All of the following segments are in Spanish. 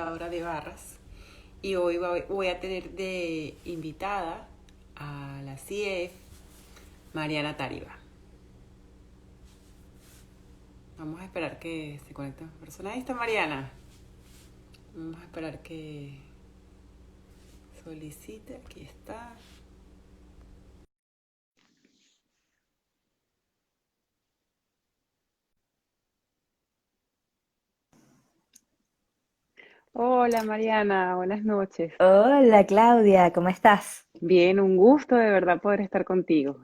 Hora de barras y hoy voy a tener de invitada a la CIEF Mariana Tariba. Vamos a esperar que se conecte una persona. Ahí está Mariana. Vamos a esperar que solicite. Aquí está. Hola Mariana, buenas noches. Hola Claudia, ¿cómo estás? Bien, un gusto de verdad poder estar contigo.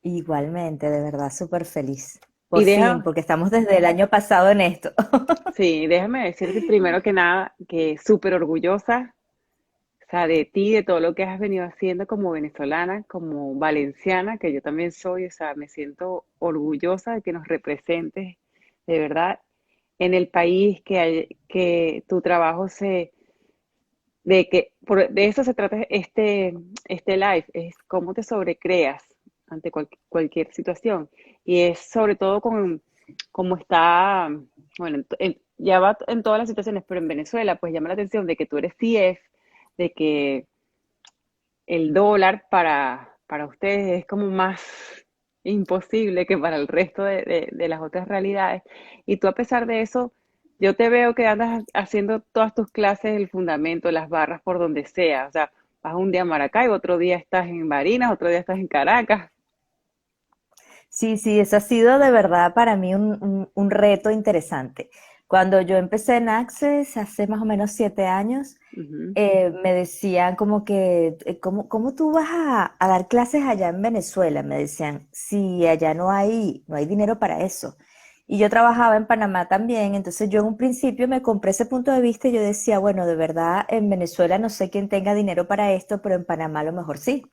Igualmente, de verdad, súper feliz. Y Por fin, deja, porque estamos desde el año pasado en esto. sí, déjame decirte primero que nada que súper orgullosa, o sea, de ti, de todo lo que has venido haciendo como venezolana, como valenciana, que yo también soy, o sea, me siento orgullosa de que nos representes de verdad en el país, que tu trabajo de eso se trata este live, es cómo te sobrecreas ante cualquier situación. Y es sobre todo con cómo está, bueno, ya va en todas las situaciones, pero en Venezuela, pues llama la atención de que tú eres CIEF, de que el dólar para ustedes es como más imposible que para el resto de las otras realidades. Y tú a pesar de eso, yo te veo que andas haciendo todas tus clases, el fundamento, las barras por donde sea. O sea, vas un día a Maracaibo, otro día estás en Barinas, otro día estás en Caracas. Sí, sí, eso ha sido de verdad para mí un reto interesante. Cuando yo empecé en Access hace más o menos 7 años, Ujú. me decían como que, ¿cómo tú vas a dar clases allá en Venezuela? Me decían, si allá no hay dinero para eso. Y yo trabajaba en Panamá también, entonces yo en un principio me compré ese punto de vista y yo decía, bueno, de verdad en Venezuela no sé quién tenga dinero para esto, pero en Panamá a lo mejor sí.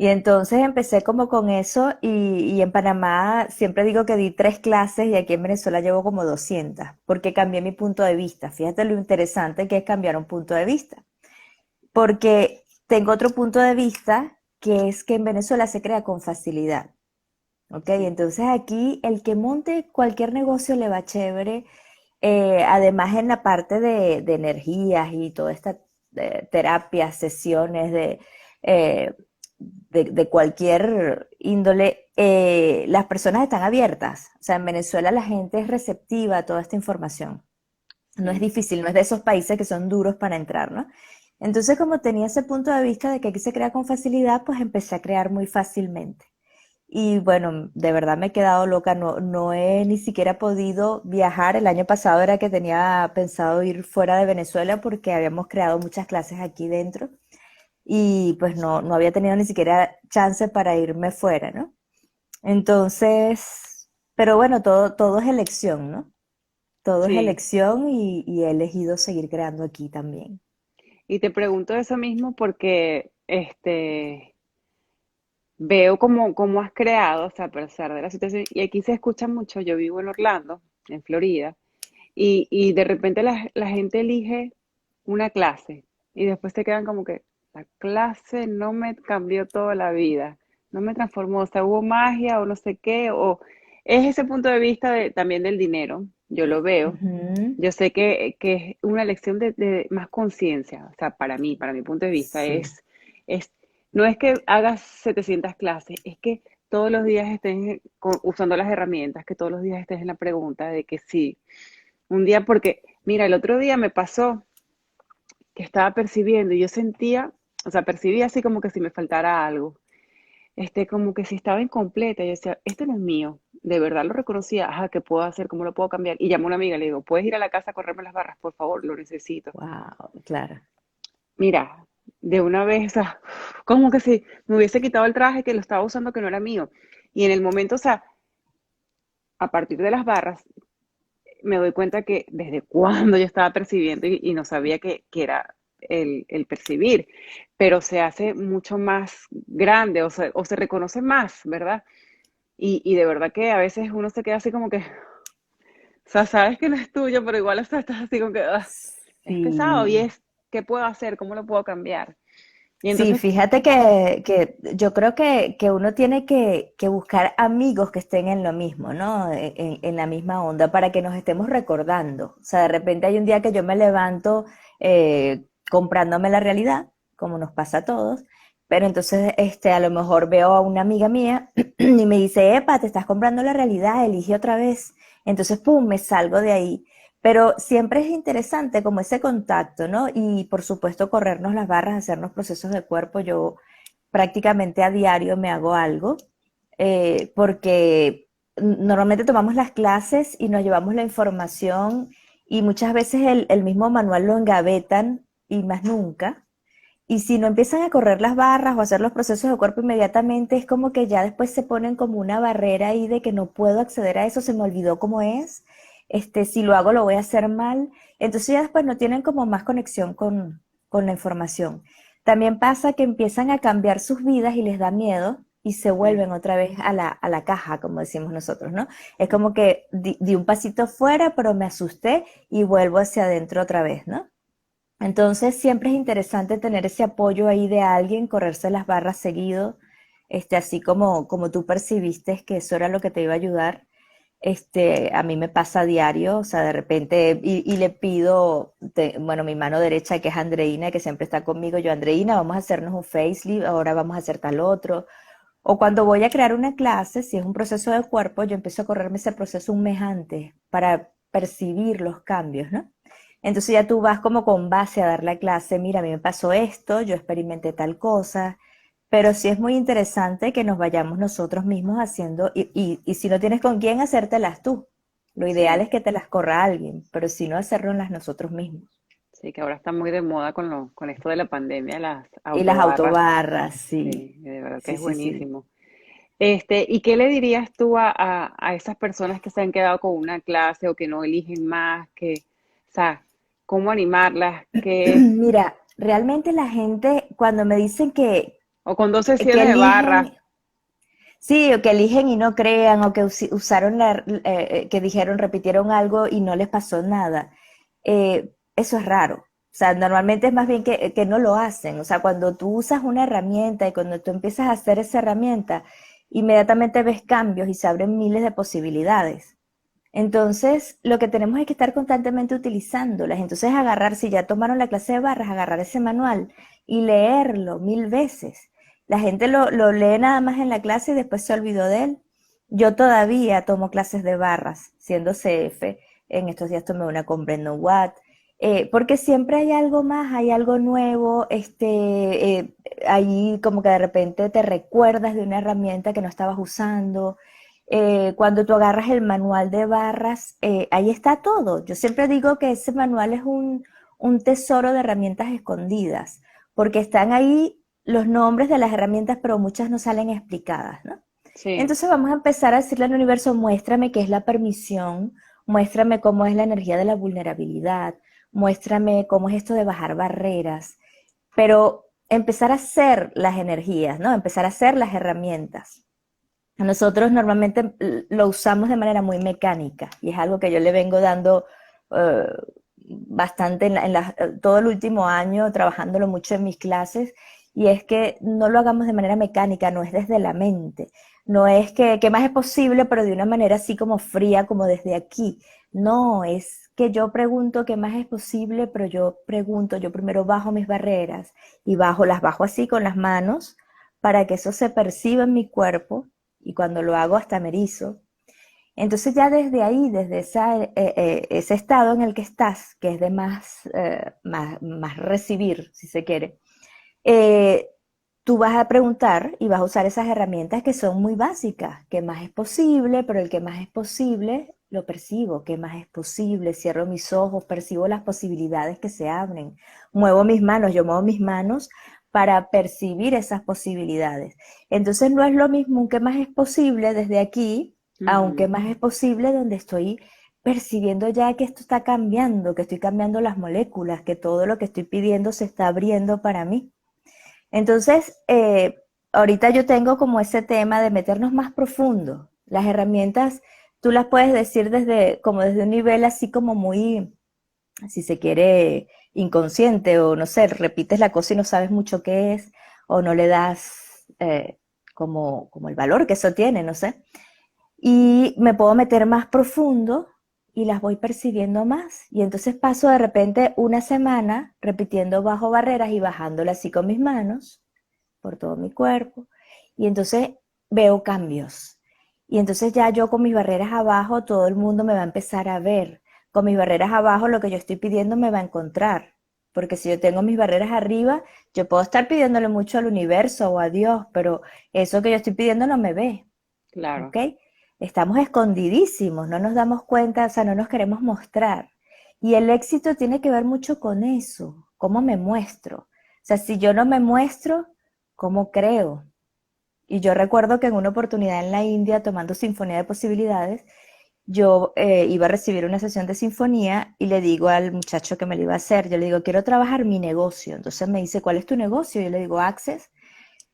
Y entonces empecé como con eso y en Panamá siempre digo que di 3 clases y aquí en Venezuela llevo como 200 porque cambié mi punto de vista. Fíjate lo interesante que es cambiar un punto de vista, porque tengo otro punto de vista que es que en Venezuela se crea con facilidad. ¿Ok? Sí. Entonces aquí el que monte cualquier negocio le va chévere. Además en la parte de energías y toda esta terapias, sesiones eh, de cualquier índole, las personas están abiertas. O sea, en Venezuela la gente es receptiva a toda esta información. No es Sí. difícil, no es de esos países que son duros para entrar, ¿no? Entonces, como tenía ese punto de vista de que aquí se crea con facilidad, pues empecé a crear muy fácilmente. Y bueno, de verdad me he quedado loca, no he ni siquiera podido viajar. El año pasado era que tenía pensado ir fuera de Venezuela porque habíamos creado muchas clases aquí dentro y pues no había tenido ni siquiera chance para irme fuera, ¿no? Entonces, pero bueno, todo es elección, ¿no? Todo es Sí. elección y he elegido seguir creando aquí también. Y te pregunto eso mismo porque veo cómo has creado, o sea, a pesar de la situación, y aquí se escucha mucho, yo vivo en Orlando, en Florida, y de repente la gente elige una clase y después te quedan como que la clase no me cambió toda la vida, no me transformó, o sea, hubo magia o no sé qué, o es ese punto de vista también del dinero, yo lo veo. Ujú. Yo sé que es una lección de más conciencia, o sea, para mi punto de vista, Sí. es, no es que hagas 700 clases, es que todos los días estés usando las herramientas, que todos los días estés en la pregunta de que sí. Un día, porque, mira, el otro día me pasó que estaba percibiendo y yo sentía, o sea, percibía así como que si me faltara algo, como que si estaba incompleta. Y yo decía, esto no es mío. De verdad lo reconocía. Ajá, ¿qué puedo hacer? ¿Cómo lo puedo cambiar? Y llamó a una amiga, le digo, ¿puedes ir a la casa a correrme las barras? Por favor, lo necesito. Wow, claro. Mira, de una vez, o sea, como que si me hubiese quitado el traje que lo estaba usando que no era mío. Y en el momento, o sea, a partir de las barras, me doy cuenta que desde cuándo yo estaba percibiendo y no sabía que era el percibir, pero se hace mucho más grande o se reconoce más, ¿verdad? Y de verdad que a veces uno se queda así como que, o sea, sabes que no es tuyo, pero igual o sea, estás así como que es pesado y Sí. es, ¿qué puedo hacer? ¿Cómo lo puedo cambiar? Y Sí, entonces, fíjate que yo creo que uno tiene que buscar amigos que estén en lo mismo, ¿no? En la misma onda, para que nos estemos recordando. O sea, de repente hay un día que yo me levanto comprándome la realidad, como nos pasa a todos, pero entonces a lo mejor veo a una amiga mía y me dice, epa, te estás comprando la realidad, elige otra vez. Entonces, pum, me salgo de ahí. Pero siempre es interesante como ese contacto, ¿no? Y por supuesto corrernos las barras, hacernos procesos de cuerpo. Yo prácticamente a diario me hago algo, porque normalmente tomamos las clases y nos llevamos la información y muchas veces el mismo manual lo engavetan y más nunca. Y si no empiezan a correr las barras o a hacer los procesos de cuerpo inmediatamente, es como que ya después se ponen como una barrera ahí de que no puedo acceder a eso, se me olvidó cómo es, si lo hago lo voy a hacer mal. Entonces ya después no tienen como más conexión con la información. También pasa que empiezan a cambiar sus vidas y les da miedo y se sí. vuelven otra vez a la caja, como decimos nosotros, ¿no? Es como que di un pasito fuera, pero me asusté y vuelvo hacia adentro otra vez, ¿no? Entonces siempre es interesante tener ese apoyo ahí de alguien, correrse las barras seguido, así como tú percibiste que eso era lo que te iba a ayudar. A mí me pasa a diario, o sea, de repente, y le pido, bueno, mi mano derecha, que es Andreina, que siempre está conmigo, yo, Andreina, vamos a hacernos un facelift, ahora vamos a hacer tal otro. O cuando voy a crear una clase, si es un proceso de cuerpo, yo empiezo a correrme ese proceso un mes antes para percibir los cambios, ¿no? Entonces ya tú vas como con base a dar la clase, mira, a mí me pasó esto, yo experimenté tal cosa, pero sí es muy interesante que nos vayamos nosotros mismos haciendo, y si no tienes con quién, hacértelas tú. Lo ideal Sí, es que te las corra alguien, pero si no, hacerlas nosotros mismos. sí, que ahora está muy de moda con esto de la pandemia, las Y las autobarras. autobarras, sí, Sí, de verdad que sí, es sí, sí. buenísimo. ¿Y qué le dirías tú a esas personas que se han quedado con una clase o que no eligen más, o sea, cómo animarlas, Mira, realmente la gente cuando me dicen o con dos que sesiones de barra, eligen, sí, o que eligen y no crean, o que usaron que dijeron, repitieron algo y no les pasó nada, eso es raro. O sea, normalmente es más bien que no lo hacen. O sea, cuando tú usas una herramienta y cuando tú empiezas a hacer esa herramienta, inmediatamente ves cambios y se abren miles de posibilidades. Entonces, lo que tenemos es que estar constantemente utilizándolas. Entonces, agarrar, si ya tomaron la clase de barras, agarrar ese manual y leerlo 1000 veces. La gente lo lee nada más en la clase y después se olvidó de él. Yo todavía tomo clases de barras, siendo CF. En estos días tomé una con Brendan Watt. Porque siempre hay algo más, hay algo nuevo, ahí como que de repente te recuerdas de una herramienta que no estabas usando, cuando tú agarras el manual de barras, ahí está todo. Yo siempre digo que ese manual es un tesoro de herramientas escondidas, porque están ahí los nombres de las herramientas, pero muchas no salen explicadas, ¿no? sí. Entonces vamos a empezar a decirle al universo, muéstrame qué es la permisión, muéstrame cómo es la energía de la vulnerabilidad, muéstrame cómo es esto de bajar barreras, pero empezar a hacer las energías, ¿no? Empezar a hacer las herramientas. Nosotros normalmente lo usamos de manera muy mecánica y es algo que yo le vengo dando eh, bastante todo el último año, trabajándolo mucho en mis clases, y es que no lo hagamos de manera mecánica, no es desde la mente, no es que más es posible, pero de una manera así como fría, como desde aquí. No, es que yo pregunto qué más es posible, pero yo pregunto, yo primero bajo mis barreras y las bajo así con las manos para que eso se perciba en mi cuerpo y cuando lo hago hasta me erizo. Entonces ya desde ahí, desde ese estado en el que estás, que es de más recibir, si se quiere, eh, tú vas a preguntar y vas a usar esas herramientas que son muy básicas. ¿Qué más es posible? Pero el que más es posible lo percibo. ¿Qué más es posible? Cierro mis ojos, percibo las posibilidades que se abren. Muevo mis manos, yo muevo mis manos para percibir esas posibilidades. Entonces no es lo mismo un qué más es posible desde aquí a un qué Ujú. más es posible donde estoy percibiendo ya que esto está cambiando, que estoy cambiando las moléculas, que todo lo que estoy pidiendo se está abriendo para mí. Entonces, ahorita yo tengo como ese tema de meternos más profundo. Las herramientas, tú las puedes decir como desde un nivel así como muy, si se quiere, inconsciente o no sé, repites la cosa y no sabes mucho qué es o no le das como el valor que eso tiene, no sé. Y me puedo meter más profundo y las voy percibiendo más. Y entonces paso de repente una semana repitiendo bajo barreras y bajándolas así con mis manos por todo mi cuerpo. Y entonces veo cambios. Y entonces ya yo con mis barreras abajo, todo el mundo me va a empezar a ver. Con mis barreras abajo, lo que yo estoy pidiendo me va a encontrar. Porque si yo tengo mis barreras arriba, yo puedo estar pidiéndole mucho al universo o a Dios, pero eso que yo estoy pidiendo no me ve. Claro, ¿Ok? Estamos escondidísimos, no nos damos cuenta, o sea, no nos queremos mostrar. Y el éxito tiene que ver mucho con eso, cómo me muestro. O sea, si yo no me muestro, ¿cómo creo? Y yo recuerdo que en una oportunidad en la India, tomando Sinfonía de Posibilidades, yo iba a recibir una sesión de sinfonía y le digo al muchacho que me lo iba a hacer, yo le digo, quiero trabajar mi negocio. Entonces me dice, ¿cuál es tu negocio? Yo le digo, Access.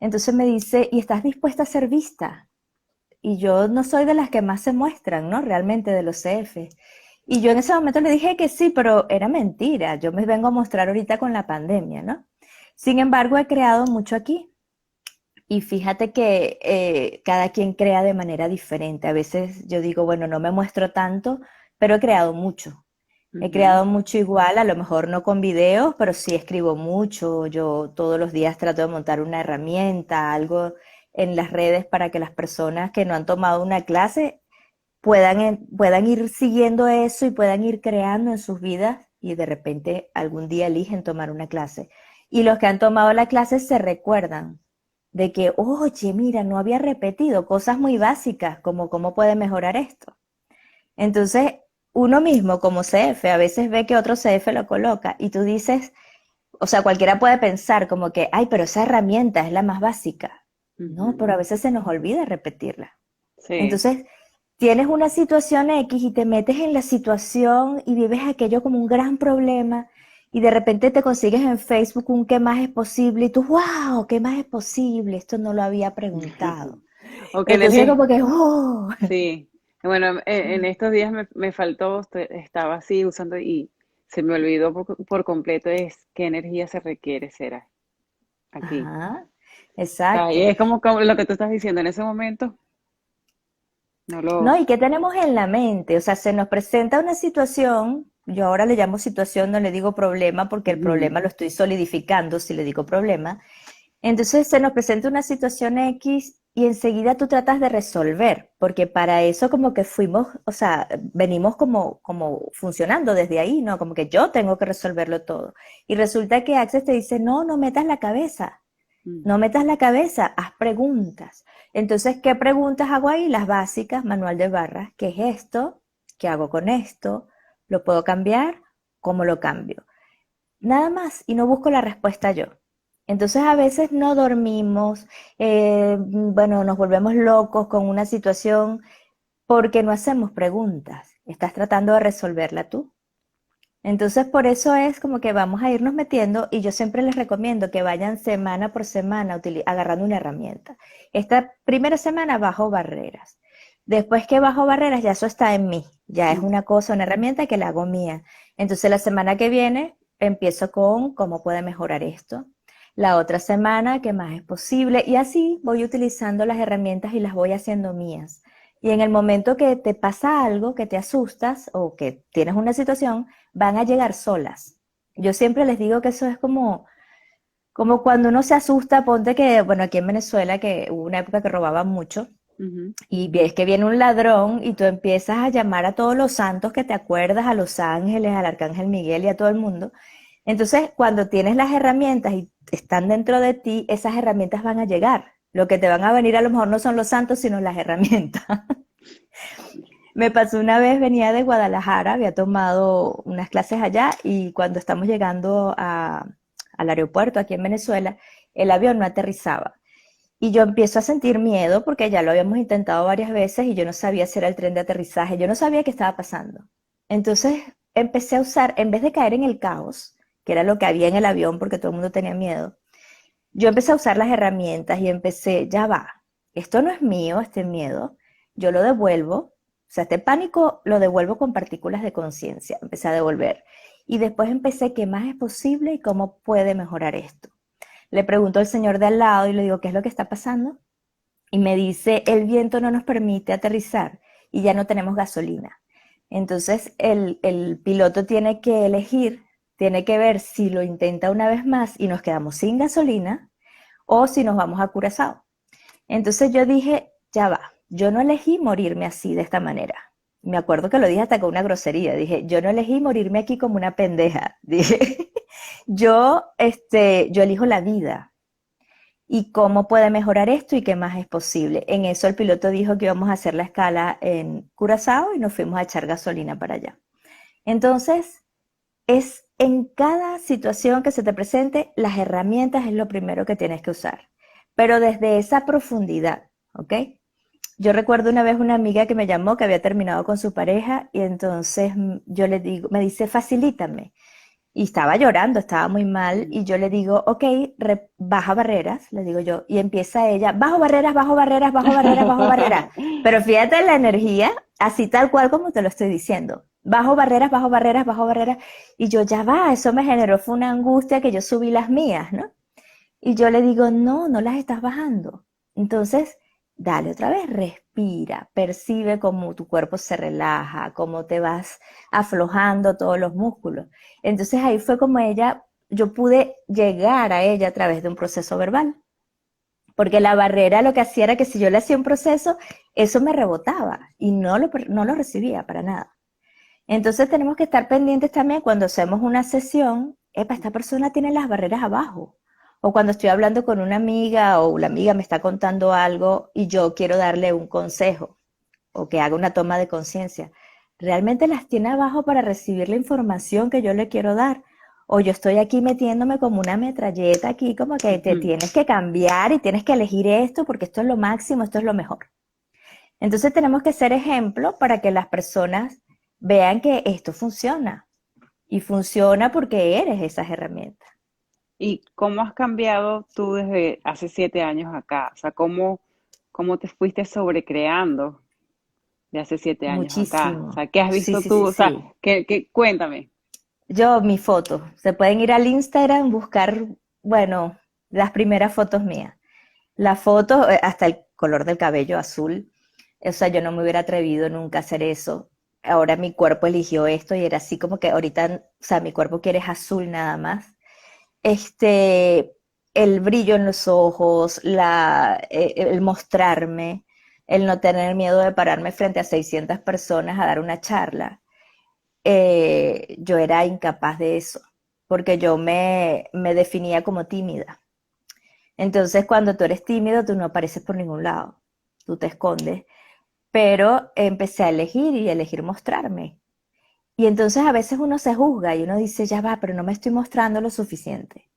Entonces me dice, ¿y estás dispuesta a ser vista? Y yo no soy de las que más se muestran, ¿no? Realmente de los CF. Y yo en ese momento le dije que sí, pero era mentira. Yo me vengo a mostrar ahorita con la pandemia, ¿no? Sin embargo, he creado mucho aquí. Y fíjate que cada quien crea de manera diferente. A veces yo digo, bueno, no me muestro tanto, pero he creado mucho. He ujú, creado mucho igual, a lo mejor no con videos, pero sí escribo mucho. Yo todos los días trato de montar una herramienta, algo en las redes para que las personas que no han tomado una clase puedan ir siguiendo eso y puedan ir creando en sus vidas y de repente algún día eligen tomar una clase. Y los que han tomado la clase se recuerdan de que, oye, mira, no había repetido cosas muy básicas como cómo puede mejorar esto. Entonces, uno mismo como CF a veces ve que otro CF lo coloca y tú dices, o sea, cualquiera puede pensar como que, ay, pero esa herramienta es la más básica. No, ujú. pero a veces se nos olvida repetirla. Sí. Entonces, tienes una situación X y te metes en la situación y vives aquello como un gran problema y de repente te consigues en Facebook un qué más es posible y tú, wow, qué más es posible, esto no lo había preguntado. O que Entonces como que, oh, sí. Bueno, en estos días me faltó, estaba así usando y se me olvidó por completo es qué energía se requiere, será aquí. ajá, O sea, y exacto. es como lo que tú estás diciendo en ese momento, no No, lo... ¿y qué tenemos en la mente? O sea, se nos presenta una situación, yo ahora le llamo situación, no le digo problema porque el Ujú, problema lo estoy solidificando si le digo problema. Entonces se nos presenta una situación X y enseguida tú tratas de resolver, porque para eso como que fuimos, o sea, venimos como funcionando desde ahí, ¿no? Como que yo tengo que resolverlo todo. Y resulta que Access te dice, no, no metas la cabeza, mm, no metas la cabeza, haz preguntas. Entonces, ¿qué preguntas hago ahí? Las básicas, manual de barras. ¿Qué es esto? ¿Qué hago con esto? ¿Lo puedo cambiar? ¿Cómo lo cambio? Nada más, y no busco la respuesta yo. Entonces a veces no dormimos, bueno, nos volvemos locos con una situación porque no hacemos preguntas. Estás tratando de resolverla tú. Entonces, por eso es como que vamos a irnos metiendo y yo siempre les recomiendo que vayan semana por semana agarrando una herramienta. Esta primera semana bajo barreras. Después que bajo barreras, ya eso está en mí. Ya es mm, una cosa, una herramienta que la hago mía. Entonces, la semana que viene empiezo con cómo puede mejorar esto. La otra semana, qué más es posible. Y así voy utilizando las herramientas y las voy haciendo mías. Y en el momento que te pasa algo, que te asustas o que tienes una situación, van a llegar solas. Yo siempre les digo que eso es como cuando uno se asusta, ponte que, bueno, aquí en Venezuela, que hubo una época que robaban mucho, ujú. y ves que viene un ladrón y tú empiezas a llamar a todos los santos que te acuerdas, a los ángeles, al arcángel Miguel y a todo el mundo. Entonces, cuando tienes las herramientas y están dentro de ti, esas herramientas van a llegar. Lo que te van a venir a lo mejor no son los santos, sino las herramientas. Me pasó una vez, venía de Guadalajara, había tomado unas clases allá y cuando estamos llegando al aeropuerto aquí en Venezuela, el avión no aterrizaba. Y yo empiezo a sentir miedo porque ya lo habíamos intentado varias veces y yo no sabía si era el tren de aterrizaje, yo no sabía qué estaba pasando. Entonces empecé a usar, en vez de caer en el caos, que era lo que había en el avión porque todo el mundo tenía miedo, yo empecé a usar las herramientas y empecé, ya va, esto no es mío, este miedo, yo lo devuelvo, o sea, este pánico lo devuelvo con partículas de conciencia, empecé a devolver. Y después empecé, ¿qué más es posible y cómo puede mejorar esto? Le pregunto al señor de al lado y le digo, ¿qué es lo que está pasando? Y me dice, el viento no nos permite aterrizar y ya no tenemos gasolina. Entonces el piloto tiene que elegir, tiene que ver si lo intenta una vez más y nos quedamos sin gasolina o si nos vamos a Curazao. Entonces yo dije, ya va, yo no elegí morirme así de esta manera. Me acuerdo que lo dije hasta con una grosería. Dije, yo no elegí morirme aquí como una pendeja. Dije, yo elijo la vida y cómo puede mejorar esto y qué más es posible. En eso el piloto dijo que íbamos a hacer la escala en Curazao y nos fuimos a echar gasolina para allá. Entonces, es en cada situación que se te presente, las herramientas es lo primero que tienes que usar, pero desde esa profundidad, ¿ok? Yo recuerdo una vez una amiga que me llamó que había terminado con su pareja y entonces yo le digo, me dice, facilítame. Y estaba llorando, estaba muy mal, y yo le digo, ok, baja barreras, le digo yo, y empieza ella, bajo barreras, bajo barreras, bajo barreras, bajo barreras. Pero fíjate la energía, así tal cual como te lo estoy diciendo. Bajo barreras, bajo barreras, bajo barreras. Y yo, ya va, eso me generó, fue una angustia que yo subí las mías, ¿no? Y yo le digo, no, no las estás bajando. Entonces, dale otra vez, respira, percibe cómo tu cuerpo se relaja, cómo te vas aflojando todos los músculos. Entonces ahí fue como ella, yo pude llegar a ella a través de un proceso verbal. Porque la barrera lo que hacía era que si yo le hacía un proceso, eso me rebotaba y no lo recibía para nada. Entonces tenemos que estar pendientes también cuando hacemos una sesión, epa, esta persona tiene las barreras abajo. O cuando estoy hablando con una amiga o la amiga me está contando algo y yo quiero darle un consejo o que haga una toma de conciencia. ¿Realmente las tiene abajo para recibir la información que yo le quiero dar? O yo estoy aquí metiéndome como una metralleta aquí, como que te tienes que cambiar y tienes que elegir esto porque esto es lo máximo, esto es lo mejor. Entonces tenemos que ser ejemplo para que las personas vean que esto funciona y funciona porque eres esas herramientas. ¿Y cómo has cambiado tú desde hace 7 años acá? O sea, ¿cómo te fuiste sobrecreando de hace 7 años acá? O Muchísimo. sea, ¿qué has Sí, visto sí, sí, tú? O sea, sí. cuéntame. Yo, mi foto. Se pueden ir al Instagram, buscar, bueno, las primeras fotos mías. La foto, hasta el color del cabello azul. O sea, yo no me hubiera atrevido nunca a hacer eso. Ahora mi cuerpo eligió esto y era así como que ahorita, o sea, mi cuerpo quiere es azul nada más. este, el brillo en los ojos, el mostrarme, el no tener miedo de pararme frente a 600 personas a dar una charla. Yo era incapaz de eso, porque yo me definía como tímida. Entonces, cuando tú eres tímido, tú no apareces por ningún lado, tú te escondes. Pero empecé a elegir y a elegir mostrarme. Y entonces a veces uno se juzga y uno dice, ya va, pero no me estoy mostrando lo suficiente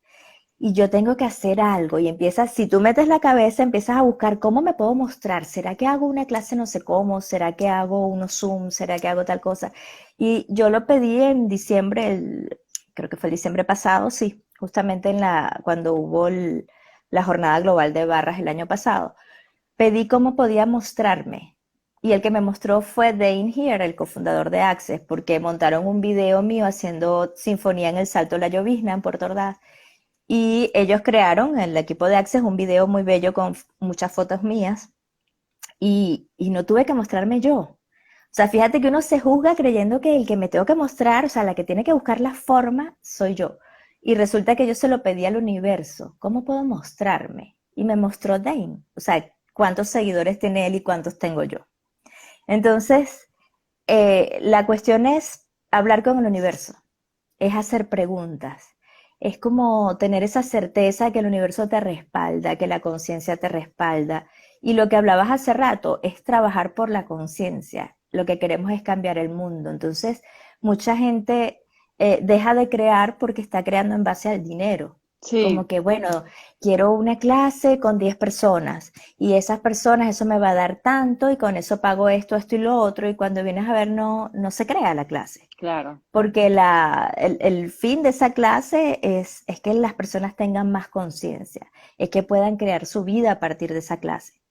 y yo tengo que hacer algo y empiezas, si tú metes la cabeza, empiezas a buscar cómo me puedo mostrar, ¿será que hago una clase no sé cómo? ¿Será que hago unos Zoom? ¿Será que hago tal cosa? Y yo lo pedí en diciembre, creo que fue el diciembre pasado, sí, justamente cuando hubo la jornada global de barras el año pasado, pedí cómo podía mostrarme. Y el que me mostró fue Dane Here, el cofundador de Access, porque montaron un video mío haciendo sinfonía en el Salto La Llovizna en Puerto Ordaz y ellos crearon, el equipo de Access, un video muy bello con muchas fotos mías y no tuve que mostrarme yo. O sea, fíjate que uno se juzga creyendo que el que me tengo que mostrar, o sea, la que tiene que buscar la forma, soy yo. Y resulta que yo se lo pedí al universo. ¿Cómo puedo mostrarme? Y me mostró Dane. O sea, cuántos seguidores tiene él y cuántos tengo yo. Entonces, la cuestión es hablar con el universo, es hacer preguntas. Es como tener esa certeza de que el universo te respalda, que la conciencia te respalda. Y lo que hablabas hace rato es trabajar por la conciencia. Lo que queremos es cambiar el mundo. Entonces, mucha gente deja de crear porque está creando en base al dinero. Como Sí, que, bueno, quiero una clase con 10 personas y esas personas, eso me va a dar tanto y con eso pago esto, esto y lo otro y cuando vienes a ver no se crea la clase claro. porque el fin de esa clase es que las personas tengan más conciencia, es que puedan crear su vida a partir de esa clase.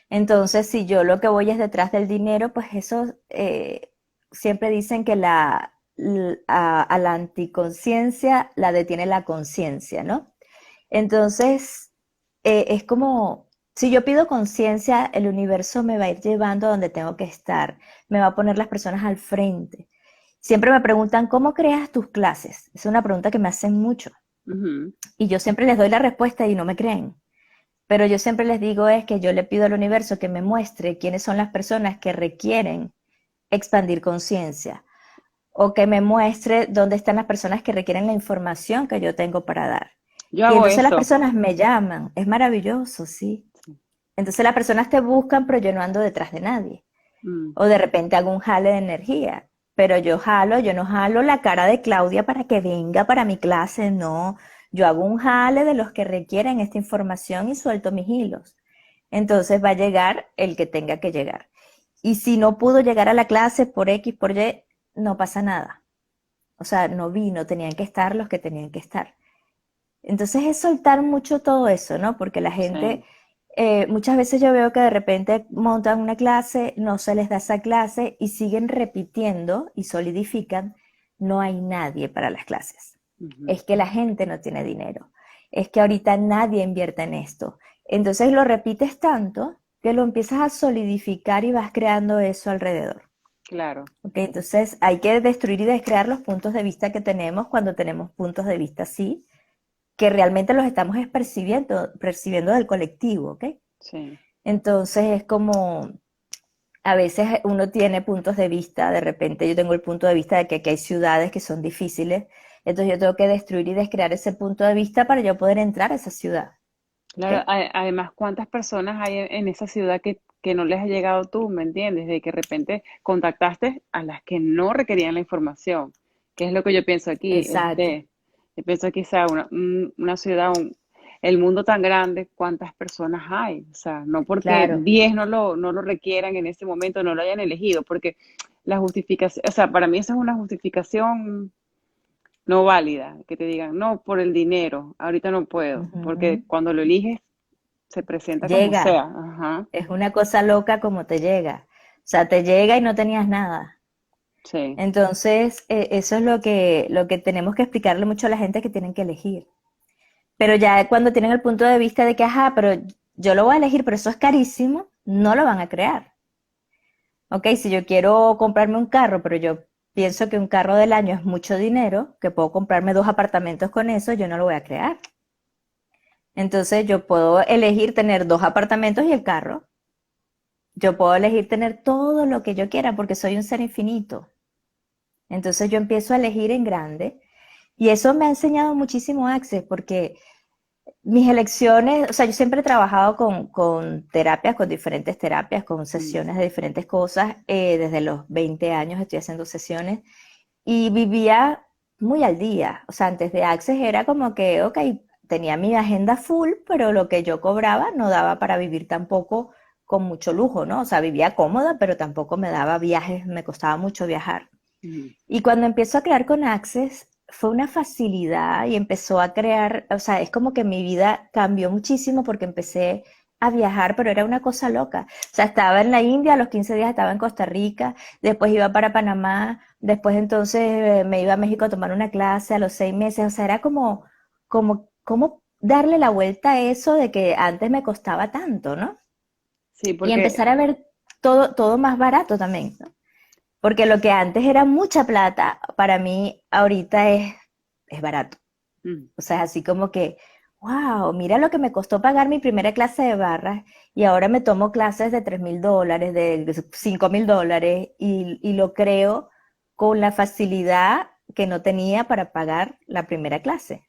Entonces, si yo lo que voy es detrás del dinero, pues eso siempre dicen que a la anticonciencia la detiene la conciencia, ¿no? Entonces, es como, si yo pido conciencia, el universo me va a ir llevando a donde tengo que estar, me va a poner las personas al frente. Siempre me preguntan, ¿cómo creas tus clases? Es una pregunta que me hacen mucho. Ujú. Y yo siempre les doy la respuesta y no me creen. Pero yo siempre les digo es que yo le pido al universo que me muestre quiénes son las personas que requieren expandir conciencia o que me muestre dónde están las personas que requieren la información que yo tengo para dar. Yo Y hago entonces las eso. personas me llaman, es maravilloso, sí. Sí. Entonces las personas te buscan, pero yo no ando detrás de nadie. Mm, O de repente hago un jale de energía, pero yo no jalo la cara de Claudia para que venga para mi clase, no. Yo hago un jale de los que requieren esta información y suelto mis hilos. Entonces va a llegar el que tenga que llegar. Y si no pudo llegar a la clase por X, por Y, no pasa nada. O sea, no vino, tenían que estar los que tenían que estar. Entonces es soltar mucho todo eso, ¿no? Porque la gente, sí, muchas veces yo veo que de repente montan una clase, no se les da esa clase y siguen repitiendo y solidifican, no hay nadie para las clases. ujú, Es que la gente no tiene dinero. Es que ahorita nadie invierte en esto. Entonces lo repites tanto que lo empiezas a solidificar y vas creando eso alrededor. claro, ¿Ok? Entonces hay que destruir y descrear los puntos de vista que tenemos cuando tenemos puntos de vista así que realmente los estamos percibiendo del colectivo, ¿ok? sí. Entonces es como, a veces uno tiene puntos de vista, de repente yo tengo el punto de vista de que aquí hay ciudades que son difíciles, entonces yo tengo que destruir y descrear ese punto de vista para yo poder entrar a esa ciudad, ¿ok? Claro, además, ¿cuántas personas hay en esa ciudad que no les ha llegado tú, ¿me entiendes? De que de repente contactaste a las que no requerían la información, que es lo que yo pienso aquí. Exacto, Yo pienso quizá una ciudad, el mundo tan grande, ¿cuántas personas hay? O sea, no porque claro. 10 no lo requieran en ese momento, no lo hayan elegido, porque la justificación, o sea, para mí eso es una justificación no válida, que te digan, no, por el dinero, ahorita no puedo, Ujú. porque cuando lo eliges se presenta como sea. Llega, Ajá, es una cosa loca como te llega. O sea, te llega y no tenías nada. sí, Entonces, eso es lo que tenemos que explicarle mucho a la gente que tienen que elegir. Pero ya cuando tienen el punto de vista de que, ajá, pero yo lo voy a elegir, pero eso es carísimo, no lo van a crear. Ok, si yo quiero comprarme un carro, pero yo pienso que un carro del año es mucho dinero, que puedo comprarme 2 apartamentos con eso, yo no lo voy a crear. Entonces yo puedo elegir tener 2 apartamentos y el carro. Yo puedo elegir tener todo lo que yo quiera porque soy un ser infinito. Entonces yo empiezo a elegir en grande y eso me ha enseñado muchísimo Access porque mis elecciones, o sea, yo siempre he trabajado con terapias, con diferentes terapias, con mm, sesiones de diferentes cosas. Desde los 20 años estoy haciendo sesiones y vivía muy al día. O sea, antes de Access era como que, ok, tenía mi agenda full, pero lo que yo cobraba no daba para vivir tampoco con mucho lujo, ¿no? O sea, vivía cómoda, pero tampoco me daba viajes, me costaba mucho viajar. mm, Y cuando empiezo a crear con Access, fue una facilidad y empezó a crear, o sea, es como que mi vida cambió muchísimo porque empecé a viajar, pero era una cosa loca. O sea, estaba en la India, a los 15 días estaba en Costa Rica, después iba para Panamá, después entonces me iba a México a tomar una clase a los 6 meses. O sea, era como darle la vuelta a eso de que antes me costaba tanto, ¿no? sí, Y porque empezar a ver todo más barato también, ¿no? Porque lo que antes era mucha plata, para mí ahorita es barato. mm, O sea, es así como que, wow, mira lo que me costó pagar mi primera clase de barras y ahora me tomo clases de $3,000, de $5,000 y lo creo con la facilidad que no tenía para pagar la primera clase.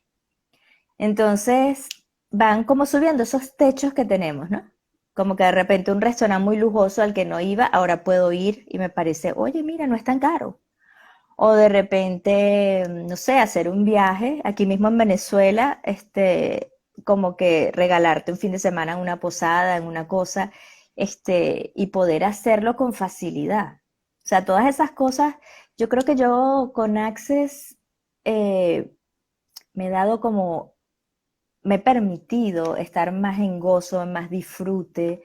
Entonces, van como subiendo esos techos que tenemos, ¿no? Como que de repente un restaurante muy lujoso al que no iba, ahora puedo ir y me parece, oye, mira, no es tan caro. O de repente, no sé, hacer un viaje aquí mismo en Venezuela, como que regalarte un fin de semana en una posada, en una cosa, y poder hacerlo con facilidad. O sea, todas esas cosas, yo creo que yo con Access me he dado como me he permitido estar más en gozo, en más disfrute,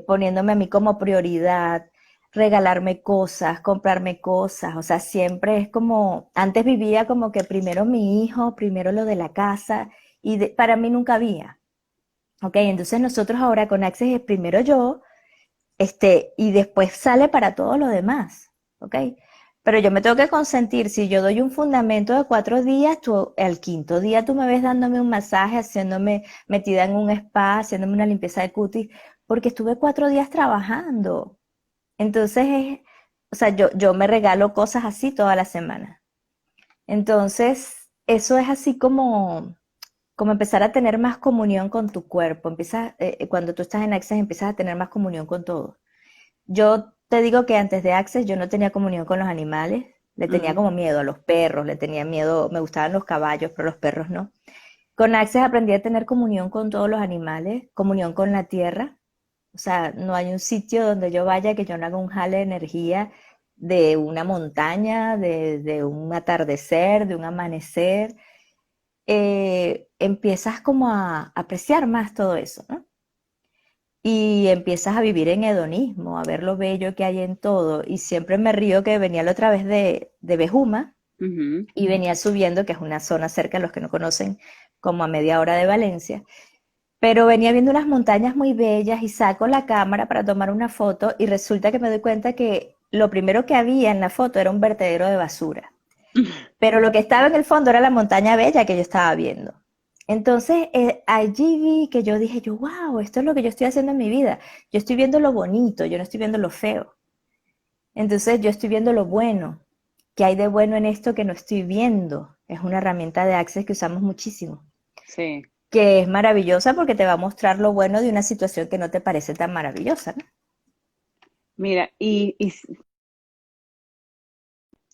poniéndome a mí como prioridad. regalarme cosas, comprarme cosas, o sea, siempre es como, antes vivía como que primero mi hijo, primero lo de la casa, y para mí nunca había, ¿ok? Entonces nosotros ahora con Access es primero yo, y después sale para todo lo demás, ¿ok? Pero yo me tengo que consentir, si yo doy un fundamento de 4 días, tú, al quinto día tú me ves dándome un masaje, haciéndome, metida en un spa, haciéndome una limpieza de cutis, porque estuve 4 días trabajando. Entonces, o sea, yo me regalo cosas así toda la semana. Entonces, eso es así como empezar a tener más comunión con tu cuerpo. Cuando tú estás en Access, empiezas a tener más comunión con todo. Yo te digo que antes de Access yo no tenía comunión con los animales, le tenía Ujú. como miedo a los perros, le tenía miedo, me gustaban los caballos, pero los perros no. Con Access aprendí a tener comunión con todos los animales, comunión con la tierra. O sea, no hay un sitio donde yo vaya que yo no haga un jale de energía de una montaña, de un atardecer, de un amanecer. Empiezas como a apreciar más todo eso, ¿no? Y empiezas a vivir en hedonismo, a ver lo bello que hay en todo. Y siempre me río que venía la otra vez de Bejuma Ujú. y venía subiendo, que es una zona cerca, los que no conocen, como a media hora de Valencia. Pero venía viendo unas montañas muy bellas y saco la cámara para tomar una foto y resulta que me doy cuenta que lo primero que había en la foto era un vertedero de basura. Pero lo que estaba en el fondo era la montaña bella que yo estaba viendo. Entonces, allí vi que yo dije, wow, esto es lo que yo estoy haciendo en mi vida. Yo estoy viendo lo bonito, yo no estoy viendo lo feo. Entonces, yo estoy viendo lo bueno. ¿Qué hay de bueno en esto que no estoy viendo? Es una herramienta de Access que usamos muchísimo, Sí. que es maravillosa porque te va a mostrar lo bueno de una situación que no te parece tan maravillosa, ¿no? Mira,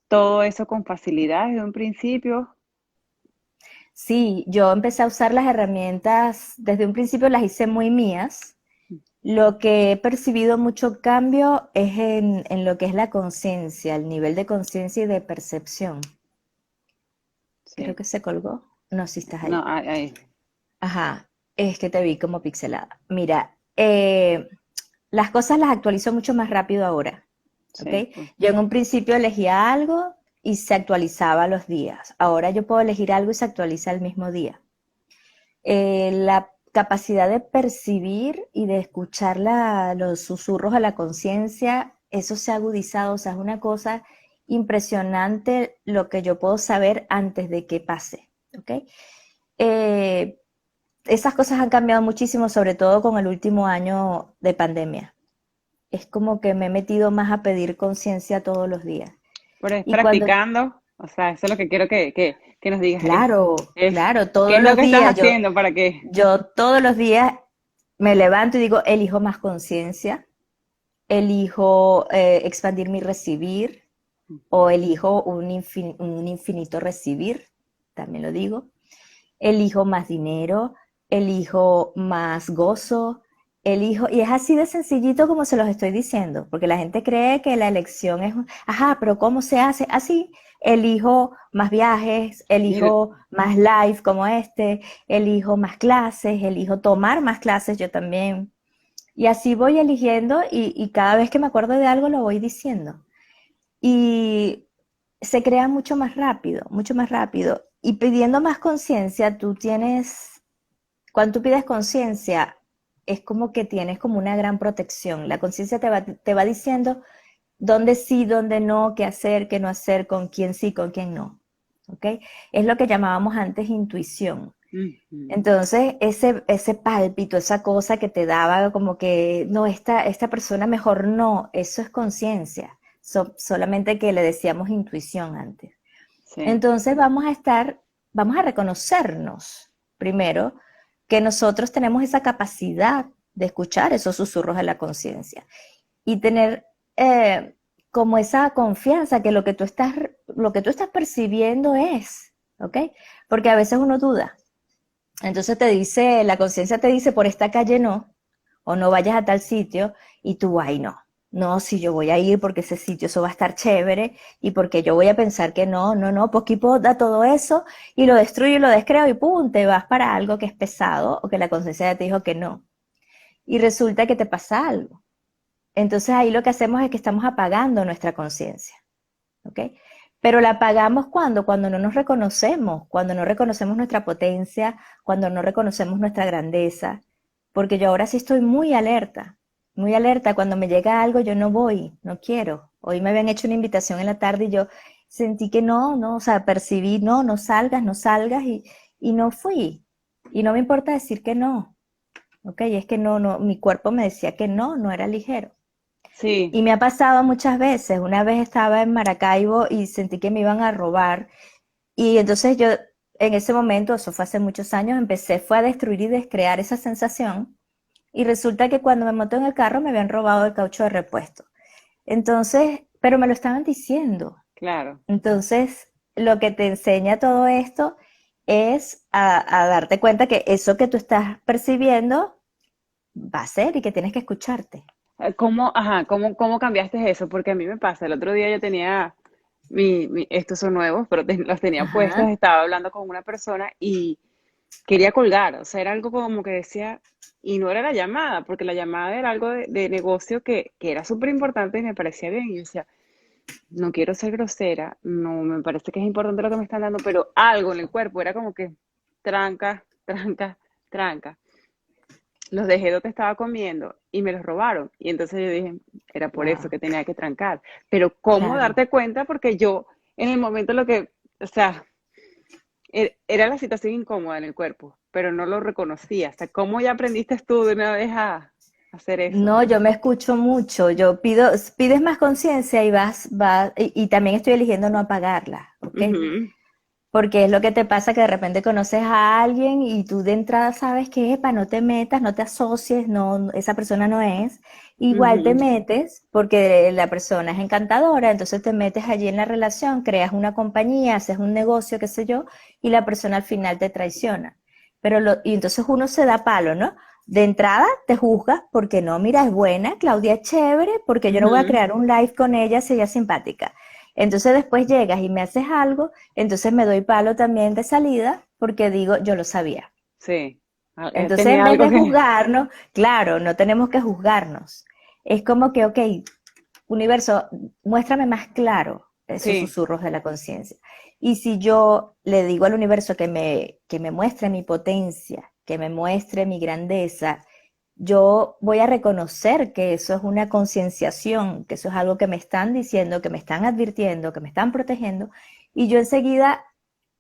todo eso con facilidad desde un principio. Sí, yo empecé a usar las herramientas, desde un principio las hice muy mías. Lo que he percibido mucho cambio es en lo que es la conciencia, el nivel de conciencia y de percepción. Creo Sí. que se colgó. No, si estás No, ahí. ay, Ajá, es que te vi como pixelada. Mira, las cosas las actualizo mucho más rápido ahora, ¿ok? sí. Yo en un principio elegía algo y se actualizaba los días. Ahora yo puedo elegir algo y se actualiza el mismo día. La capacidad de percibir y de escuchar los susurros a la conciencia, eso se ha agudizado, o sea, es una cosa impresionante lo que yo puedo saber antes de que pase, ¿ok? Eh, Esas cosas han cambiado muchísimo, sobre todo con el último año de pandemia. Es como que me he metido más a pedir conciencia todos los días. Pero es Y cuando, practicando, o sea, eso es lo que quiero que nos digas, claro, claro, ¿qué todos es lo los que estás días haciendo para que... yo todos los días me levanto y digo, elijo más conciencia, elijo expandir mi recibir o elijo un infinito recibir, también lo digo, elijo más dinero, elijo más gozo, elijo, y es así de sencillito como se los estoy diciendo, porque la gente cree que la elección es, ajá, pero ¿cómo se hace? Así, elijo más viajes, Mira, elijo más live como este, elijo más clases, elijo tomar más clases yo también. Y así voy eligiendo y cada vez que me acuerdo de algo lo voy diciendo. Y se crea mucho más rápido, mucho más rápido. Y pidiendo más conciencia, cuando tú pides conciencia, es como que tienes como una gran protección. La conciencia te va diciendo dónde sí, dónde no, qué hacer, qué no hacer, con quién sí, con quién no. ¿Ok? Es lo que llamábamos antes intuición. ujú, Entonces, ese pálpito, esa cosa que te daba como que, no, esta persona mejor no, eso es conciencia, solamente que le decíamos intuición antes. sí, Entonces, vamos a reconocernos primero que nosotros tenemos esa capacidad de escuchar esos susurros de la conciencia y tener como esa confianza que lo que tú estás percibiendo es, ¿ok? Porque a veces uno duda. Entonces la conciencia te dice por esta calle no, o no vayas a tal sitio, y tú, ay no, no, si yo voy a ir porque ese sitio, eso va a estar chévere, y porque yo voy a pensar que no, no, no, poquito da todo eso, y lo destruyo y lo descreo, y pum, te vas para algo que es pesado, o que la conciencia ya te dijo que no. Y resulta que te pasa algo. Entonces ahí lo que hacemos es que estamos apagando nuestra conciencia, ¿ok? Pero la apagamos cuando no nos reconocemos, cuando no reconocemos nuestra potencia, cuando no reconocemos nuestra grandeza, porque yo ahora sí estoy muy alerta, cuando me llega algo yo no voy, no quiero. Hoy me habían hecho una invitación en la tarde y yo sentí que no, o sea, percibí, no, no salgas y no fui. Y no me importa decir que no, ¿ok? Es que no, mi cuerpo me decía que no era ligero. Sí, Y me ha pasado muchas veces. Una vez estaba en Maracaibo y sentí que me iban a robar. Y entonces yo, en ese momento, eso fue hace muchos años, fue a destruir y descrear esa sensación. Y resulta que cuando me monté en el carro me habían robado el caucho de repuesto. Entonces, pero me lo estaban diciendo. claro. Entonces, lo que te enseña todo esto es a darte cuenta que eso que tú estás percibiendo va a ser y que tienes que escucharte. ¿Cómo cambiaste eso? Porque a mí me pasa, el otro día yo tenía, estos son nuevos, pero los tenía puestos, Ajá. estaba hablando con una persona y quería colgar, o sea, era algo como que decía, y no era la llamada, porque la llamada era algo de negocio que era súper importante y me parecía bien, y yo decía, no quiero ser grosera, no me parece que es importante lo que me están dando, pero algo en el cuerpo era como que tranca, tranca, tranca. Los dejé donde estaba comiendo y me los robaron. Y entonces yo dije, era por eso Wow, que tenía que trancar. Pero ¿cómo claro. darte cuenta? Porque yo en el momento lo que, o sea, era la situación incómoda en el cuerpo, pero no lo reconocía. O sea, ¿cómo ya aprendiste tú de una vez a hacer eso? No, yo me escucho mucho, pides más conciencia y y también estoy eligiendo no apagarla, ¿ok? Ujú, Porque es lo que te pasa que de repente conoces a alguien y tú de entrada sabes que, epa, no te metas, no te asocies, esa persona no es. Igual te ujú, metes porque la persona es encantadora, entonces te metes allí en la relación, creas una compañía, haces un negocio, qué sé yo, y la persona al final te traiciona. Y entonces uno se da palo, ¿no? De entrada te juzga porque no, mira, es buena, Claudia es chévere, porque yo no voy a ujú. crear un live con ella si ella es simpática. Entonces después llegas y me haces algo, entonces me doy palo también de salida porque digo, yo lo sabía. Sí, Entonces en tenía vez algo de que... juzgarnos, claro, no tenemos que juzgarnos. Es como que, ok, universo, muéstrame más claro esos Sí, susurros de la conciencia. Y si yo le digo al universo que me muestre mi potencia, que me muestre mi grandeza, yo voy a reconocer que eso es una concienciación, que eso es algo que me están diciendo, que me están advirtiendo, que me están protegiendo, y yo enseguida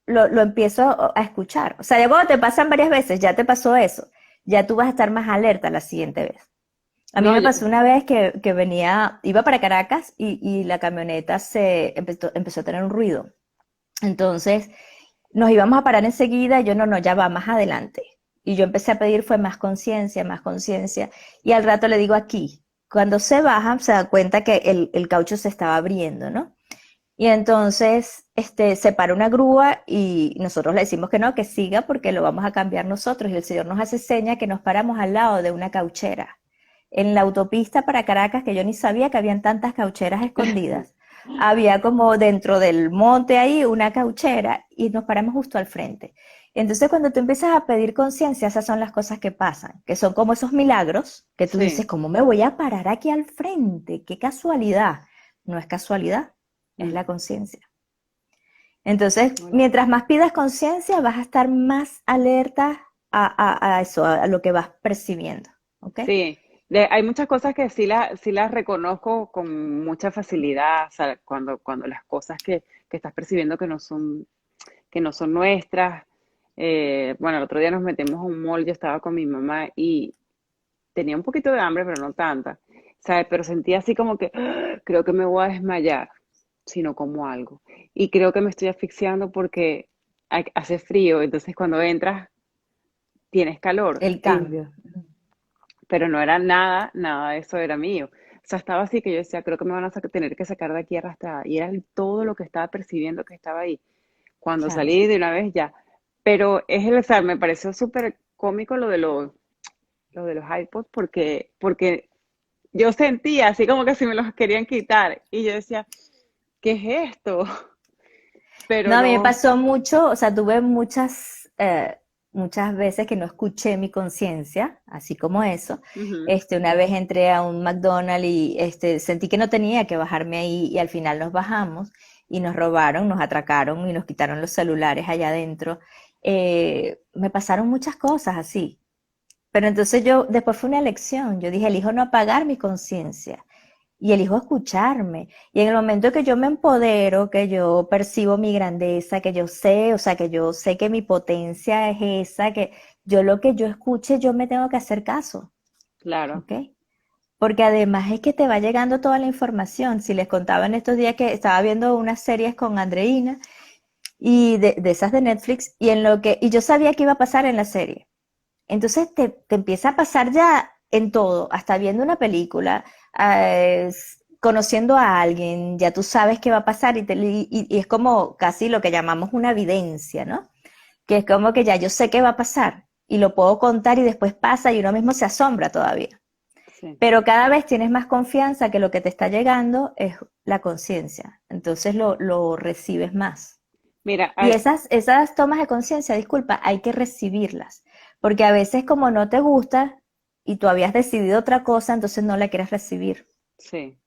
lo empiezo a escuchar. O sea, ya cuando te pasan varias veces, ya te pasó eso, ya tú vas a estar más alerta la siguiente vez. A mí no, me pasó una vez que iba para Caracas y la camioneta empezó a tener un ruido. Entonces, nos íbamos a parar enseguida y yo no, ya va más adelante. Y yo empecé a pedir fue más conciencia. Y al rato le digo aquí, cuando se baja, se da cuenta que el caucho se estaba abriendo, ¿no? Y entonces, se para una grúa y nosotros le decimos que no, que siga porque lo vamos a cambiar nosotros. Y el señor nos hace seña que nos paramos al lado de una cauchera. En la autopista para Caracas, que yo ni sabía que habían tantas caucheras escondidas. Había como dentro del monte ahí una cauchera y nos paramos justo al frente. Entonces, cuando tú empiezas a pedir conciencia, esas son las cosas que pasan, que son como esos milagros que tú dices, sí. ¿cómo me voy a parar aquí al frente? ¡Qué casualidad! No es casualidad, es la Mm. conciencia. Entonces, mientras más pidas conciencia, vas a estar más alerta a eso, a lo que vas percibiendo. ¿Ok? Sí, hay muchas cosas que sí las reconozco con mucha facilidad, o sea, cuando las cosas que estás percibiendo que no son nuestras. Bueno, el otro día nos metimos a un mall, yo estaba con mi mamá y tenía un poquito de hambre, pero no tanta, ¿sabes? Pero sentía así como que "Ah, creo que me voy a desmayar si no como algo. Y creo que me estoy asfixiando porque hace frío, entonces cuando entras tienes calor. El cambio. Pero no era nada, nada de eso era mío. O sea, estaba así que yo decía, creo que me van a tener que sacar de aquí arrastrada. Y era todo lo que estaba percibiendo que estaba ahí. Cuando Claro. salí de una vez ya. Pero o sea, me pareció súper cómico lo de los iPods porque yo sentía así como que si me los querían quitar. Y yo decía, ¿qué es esto? Pero No, a mí me no, pasó mucho, o sea, tuve muchas, muchas veces que no escuché mi conciencia, así como eso. Ujú. Una vez entré a un McDonald's y sentí que no tenía que bajarme ahí y al final nos bajamos y nos robaron, nos atracaron y nos quitaron los celulares allá adentro. Me pasaron muchas cosas así. Pero entonces después fue una elección. Yo dije, elijo no apagar mi conciencia y elijo escucharme. Y en el momento que yo me empodero, que yo percibo mi grandeza, que yo sé, o sea, que yo sé que mi potencia es esa, que yo lo que yo escuche, yo me tengo que hacer caso, Claro. ¿ok? Porque además es que te va llegando toda la información. Si les contaba en estos días que estaba viendo unas series con Andreina y de esas de Netflix y yo sabía que iba a pasar en la serie. Entonces te empieza a pasar ya en todo, hasta viendo una película, conociendo a alguien, ya tú sabes qué va a pasar y es como casi lo que llamamos una evidencia, ¿no? Que es como que ya yo sé qué va a pasar y lo puedo contar y después pasa y uno mismo se asombra todavía. Sí. Pero cada vez tienes más confianza que lo que te está llegando es la conciencia, entonces lo recibes más. Mira, Y esas tomas de conciencia, disculpa, hay que recibirlas, porque a veces como no te gusta y tú habías decidido otra cosa, entonces no la quieres recibir. sí.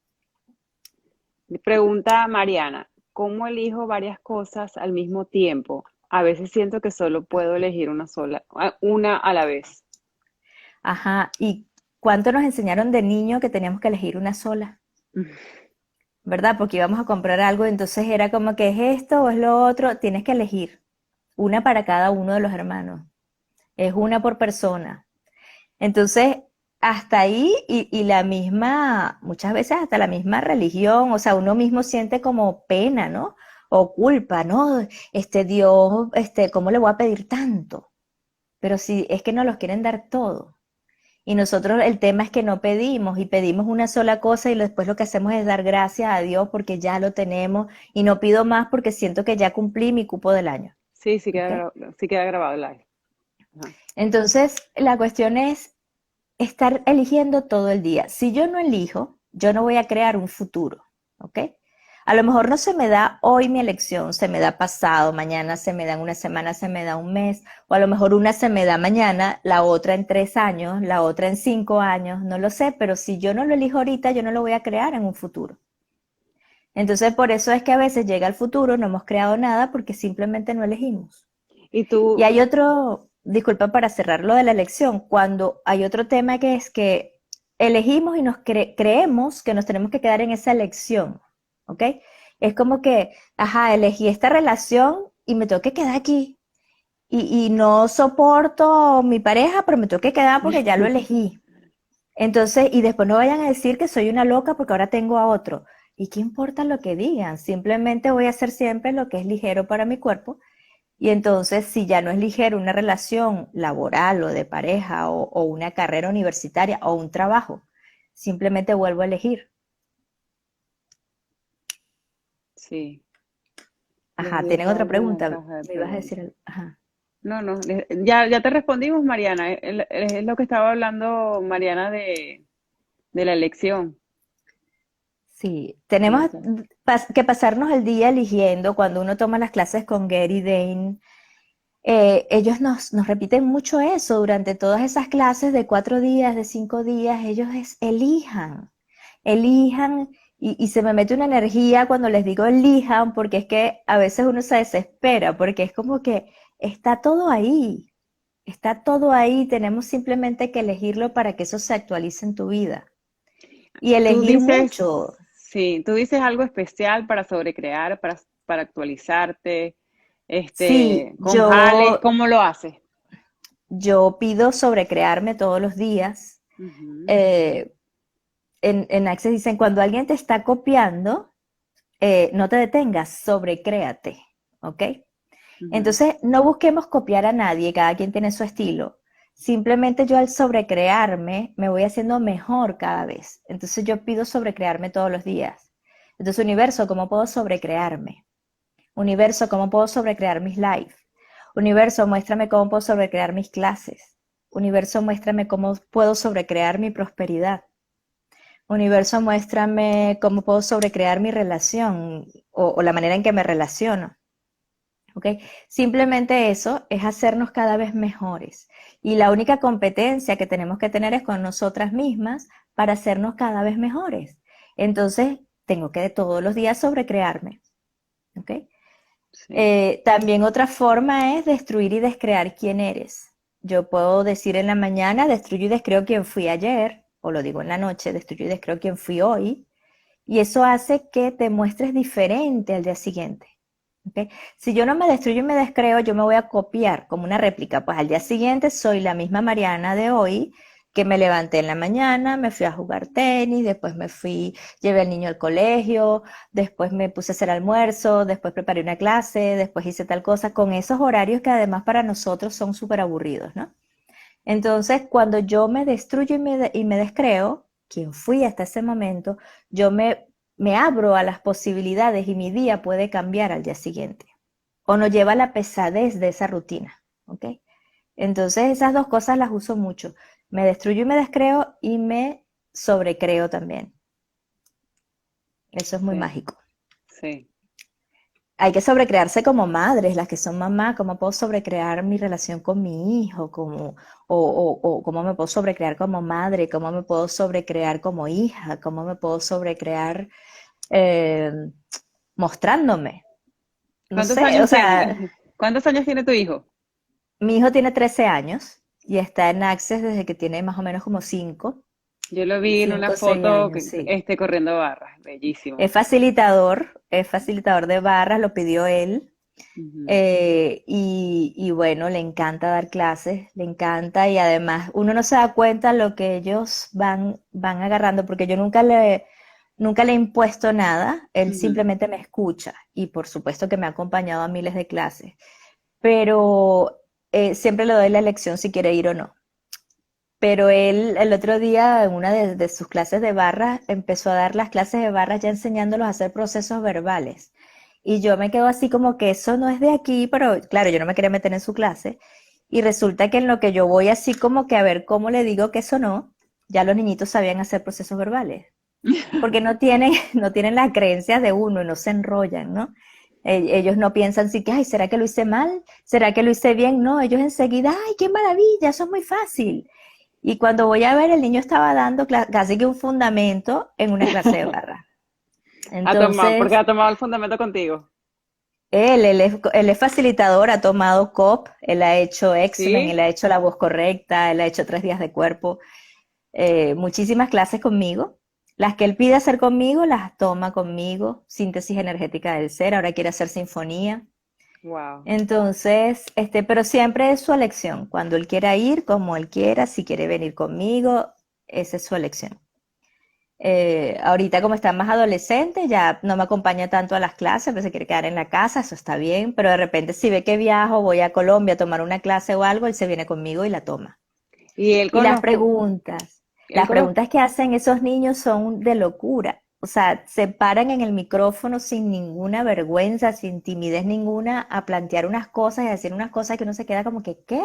Pregunta Mariana, ¿cómo elijo varias cosas al mismo tiempo? A veces siento que solo puedo elegir una sola, una a la vez. Ajá, ¿y cuánto nos enseñaron de niño que teníamos que elegir una sola? ¿Verdad? Porque íbamos a comprar algo, entonces era como que es esto o es lo otro, tienes que elegir una para cada uno de los hermanos, es una por persona. Entonces, hasta ahí y la misma, muchas veces hasta la misma religión, o sea, uno mismo siente como pena, ¿no? O culpa, ¿no? Dios, ¿cómo le voy a pedir tanto? Pero si es que no los quieren dar todo. Y nosotros el tema es que no pedimos y pedimos una sola cosa y después lo que hacemos es dar gracias a Dios porque ya lo tenemos y no pido más porque siento que ya cumplí mi cupo del año. Sí, ¿Ok? sí queda grabado el live. Ajá. Entonces, la cuestión es estar eligiendo todo el día. Si yo no elijo, yo no voy a crear un futuro, ¿ok? A lo mejor no se me da hoy mi elección, se me da pasado, mañana se me da en una semana, se me da un mes, o a lo mejor una se me da mañana, la otra en 3 años, la otra en 5 años, no lo sé, pero si yo no lo elijo ahorita, yo no lo voy a crear en un futuro. Entonces, por eso es que a veces llega el futuro, no hemos creado nada porque simplemente no elegimos. Y Y tú, hay otro, disculpa para cerrar lo de la elección, cuando hay otro tema que es que elegimos y creemos que nos tenemos que quedar en esa elección, ¿ok? Es como que, ajá, elegí esta relación y me tengo que quedar aquí. Y no soporto a mi pareja, pero me tengo que quedar porque ya lo elegí. Entonces, y después no vayan a decir que soy una loca porque ahora tengo a otro. ¿Y qué importa lo que digan? Simplemente voy a hacer siempre lo que es ligero para mi cuerpo y entonces, si ya no es ligero una relación laboral o de pareja o una carrera universitaria o un trabajo, simplemente vuelvo a elegir. sí, les Ajá, ¿tienen dejo otra algo en la pregunta? caja de Me ibas a preguntas. decir algo. Ajá. No, no, ya te respondimos, Mariana. Es lo que estaba hablando Mariana de la elección. Sí, Sí, tenemos esa. que pasarnos el día eligiendo cuando uno toma las clases con Gary Dane. Ellos nos repiten mucho eso durante todas esas clases de 4 días, de 5 días. Elijan y se me mete una energía cuando les digo elijan, porque es que a veces uno se desespera, porque es como que está todo ahí, tenemos simplemente que elegirlo para que eso se actualice en tu vida. Y Tú elegir dices, mucho. sí, tú dices algo especial para sobrecrear, para actualizarte, Sí, con jales, ¿cómo lo haces? yo pido sobrecrearme todos los días. Ujú, Eh, en Access dicen, cuando alguien te está copiando, no te detengas, sobrecréate, ¿ok? ujú. Entonces, no busquemos copiar a nadie, cada quien tiene su estilo. Simplemente yo al sobrecrearme me voy haciendo mejor cada vez. Entonces yo pido sobrecrearme todos los días. Entonces, universo, ¿cómo puedo sobrecrearme? Universo, ¿cómo puedo sobrecrear mis lives? Universo, muéstrame cómo puedo sobrecrear mis clases. Universo, muéstrame cómo puedo sobrecrear mi prosperidad. Universo, muéstrame cómo puedo sobrecrear mi relación o la manera en que me relaciono. ¿ok? Simplemente eso es hacernos cada vez mejores. Y la única competencia que tenemos que tener es con nosotras mismas para hacernos cada vez mejores. Entonces, tengo que todos los días sobrecrearme, ¿ok? Sí. También otra forma es destruir y descrear quién eres. Yo puedo decir en la mañana, destruyo y descreo quién fui ayer, o lo digo en la noche, destruyo y descreo quién fui hoy, y eso hace que te muestres diferente al día siguiente. ¿Ok? Si yo no me destruyo y me descreo, yo me voy a copiar como una réplica. Pues al día siguiente soy la misma Mariana de hoy, que me levanté en la mañana, me fui a jugar tenis, después me fui, llevé al niño al colegio, después me puse a hacer almuerzo, después preparé una clase, después hice tal cosa, con esos horarios que además para nosotros son súper aburridos, ¿no? Entonces, cuando yo me destruyo y me descreo, quien fui hasta ese momento, me abro a las posibilidades y mi día puede cambiar al día siguiente. O no lleva la pesadez de esa rutina. ¿Ok? Entonces, esas dos cosas las uso mucho. Me destruyo y me descreo y me sobrecreo también. Eso es muy Sí, mágico. sí, Hay que sobrecrearse como madres, las que son mamá, cómo puedo sobrecrear mi relación con mi hijo, o cómo me puedo sobrecrear como madre, cómo me puedo sobrecrear como hija, cómo me puedo sobrecrear eh, mostrándome. No ¿cuántos sé, o años sea, tiene? ¿Cuántos años tiene tu hijo? mi hijo tiene 13 años y está en Access desde que tiene más o menos como 5, Yo lo vi en una 5 o 6 foto años, sí. corriendo barras, bellísimo. Es facilitador de barras, lo pidió él. Ujú. Y bueno, le encanta dar clases, le encanta y además uno no se da cuenta lo que ellos van agarrando, porque yo nunca le he impuesto nada, él Ujú. simplemente me escucha y por supuesto que me ha acompañado a miles de clases, pero siempre le doy la elección si quiere ir o no. Pero él el otro día en una de sus clases de barras empezó a dar las clases de barras ya enseñándolos a hacer procesos verbales. Y yo me quedo así como que eso no es de aquí, pero claro, yo no me quería meter en su clase. Y resulta que en lo que yo voy así como que a ver cómo le digo que eso no, ya los niñitos sabían hacer procesos verbales. Porque no tienen, no tienen las creencias de uno y no se enrollan, ¿no? Ellos no piensan así que, ay, ¿será que lo hice mal? ¿Será que lo hice bien? No, ellos enseguida, ay, qué maravilla, eso es muy fácil. Y cuando voy a ver, el niño estaba dando casi que un fundamento en una clase de barra. Porque Entonces, ha tomado el fundamento contigo. él es facilitador, ha tomado COP, él ha hecho X-Men, él ¿Sí? ha hecho la voz correcta, él ha hecho 3 días de cuerpo, muchísimas clases conmigo. Las que él pide hacer conmigo, las toma conmigo. Síntesis energética del ser, ahora quiere hacer sinfonía. Wow. Entonces, pero siempre es su elección. Cuando él quiera ir, como él quiera, si quiere venir conmigo, esa es su elección. Ahorita como está más adolescente, ya no me acompaña tanto a las clases, pero se quiere quedar en la casa, eso está bien, pero de repente si ve que viajo, voy a Colombia a tomar una clase o algo, él se viene conmigo y la toma. Y él Y con él las con los, preguntas que hacen esos niños son de locura. O sea, se paran en el micrófono sin ninguna vergüenza, sin timidez ninguna, a plantear unas cosas y a decir unas cosas que uno se queda como que, ¿qué?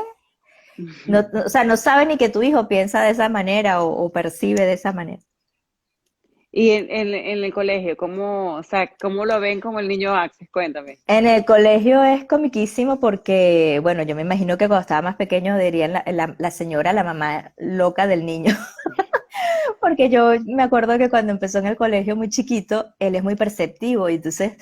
No, o sea, no sabe ni que tu hijo piensa de esa manera o percibe de esa manera. y en el colegio, ¿cómo, o sea, cómo lo ven como el niño Access? Cuéntame. En el colegio es comiquísimo porque, bueno, yo me imagino que cuando estaba más pequeño dirían la señora, la mamá loca del niño. Porque yo me acuerdo que cuando empezó en el colegio muy chiquito, él es muy perceptivo y entonces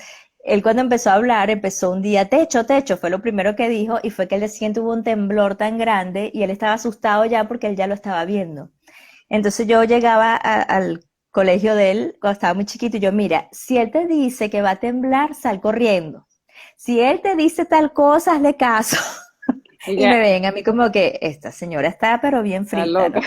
él cuando empezó a hablar empezó un día, techo, techo, fue lo primero que dijo y fue que el día siguiente hubo un temblor tan grande y él estaba asustado ya porque él ya lo estaba viendo. Entonces yo llegaba al colegio de él cuando estaba muy chiquito y yo, mira, si él te dice que va a temblar, sal corriendo. Si él te dice tal cosa, hazle caso. Y me Ella ven a mí como que esta señora está pero bien está frita, loca. ¿no?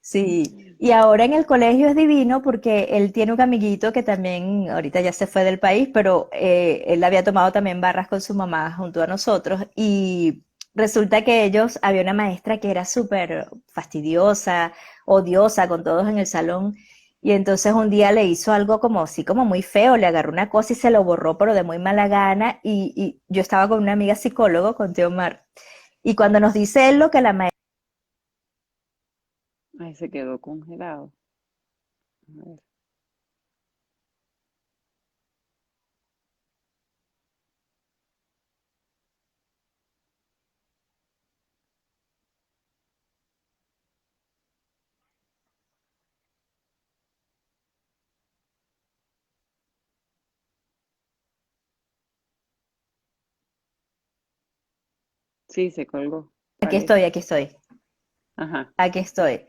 Sí, y ahora en el colegio es divino porque él tiene un amiguito que también ahorita ya se fue del país, pero él había tomado también barras con su mamá junto a nosotros y resulta que ellos, había una maestra que era súper fastidiosa, odiosa con todos en el salón y entonces un día le hizo algo como así como muy feo, le agarró una cosa y se lo borró pero de muy mala gana y yo estaba con una amiga psicólogo, con Teomar, y cuando nos dice él lo que la maestra Ay, se quedó congelado. A ver. Sí, se colgó. Aquí ¿Cuál es? estoy, aquí estoy, Ajá. aquí estoy.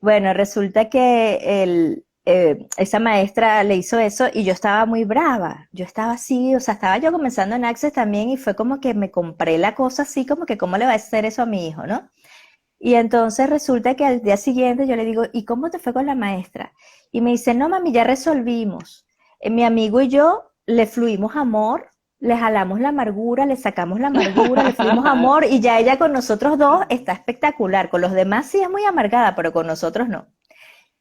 Bueno, resulta que esa maestra le hizo eso y yo estaba muy brava. Yo estaba así, o sea, estaba yo comenzando en Access también y fue como que me compré la cosa así, como que cómo le va a hacer eso a mi hijo, ¿no? Y entonces resulta que al día siguiente yo le digo, ¿y cómo te fue con la maestra? Y me dice, no, mami, ya resolvimos. Mi amigo y yo le fluimos amor, le jalamos la amargura, le sacamos la amargura, le fluimos amor y ya ella con nosotros dos está espectacular. Con los demás sí es muy amargada, pero con nosotros no.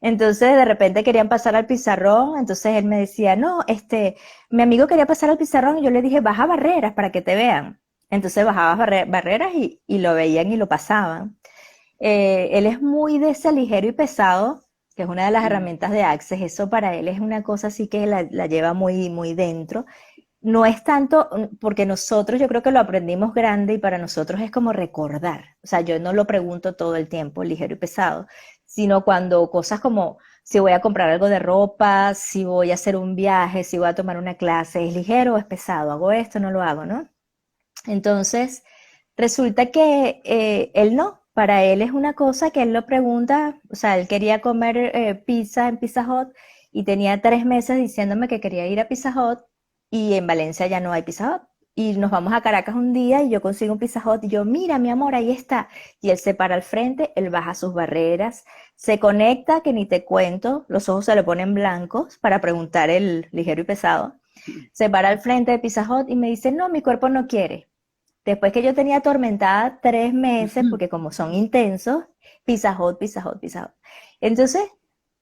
Entonces de repente querían pasar al pizarrón, entonces él me decía, no, mi amigo quería pasar al pizarrón y yo le dije, baja barreras para que te vean. Entonces bajaba barreras y lo veían y lo pasaban. Él es muy de ese ligero y pesado, que es una de las Mm. herramientas de Access. Eso para él es una cosa así que la lleva muy, muy dentro. No es tanto, porque nosotros yo creo que lo aprendimos grande y para nosotros es como recordar. O sea, yo no lo pregunto todo el tiempo, ligero y pesado, sino cuando cosas como si voy a comprar algo de ropa, si voy a hacer un viaje, si voy a tomar una clase, ¿es ligero o es pesado? ¿Hago esto? ¿No lo hago? ¿No? Entonces, resulta que él no, para él es una cosa que él lo pregunta, o sea, él quería comer pizza en Pizza Hut y tenía 3 meses diciéndome que quería ir a Pizza Hut y en Valencia ya no hay Pizza Hut. Y nos vamos a Caracas un día y yo consigo un Pizza Hut y yo, mira, mi amor, ahí está. Y él se para al frente, él baja sus barreras, se conecta, que ni te cuento, los ojos se le ponen blancos para preguntar el ligero y pesado. Se para al frente de Pizza Hut y me dice, no, mi cuerpo no quiere. Después que yo tenía atormentada 3 meses, porque como son intensos, Pizza Hut, Pizza Hut, Pizza Hut. Entonces,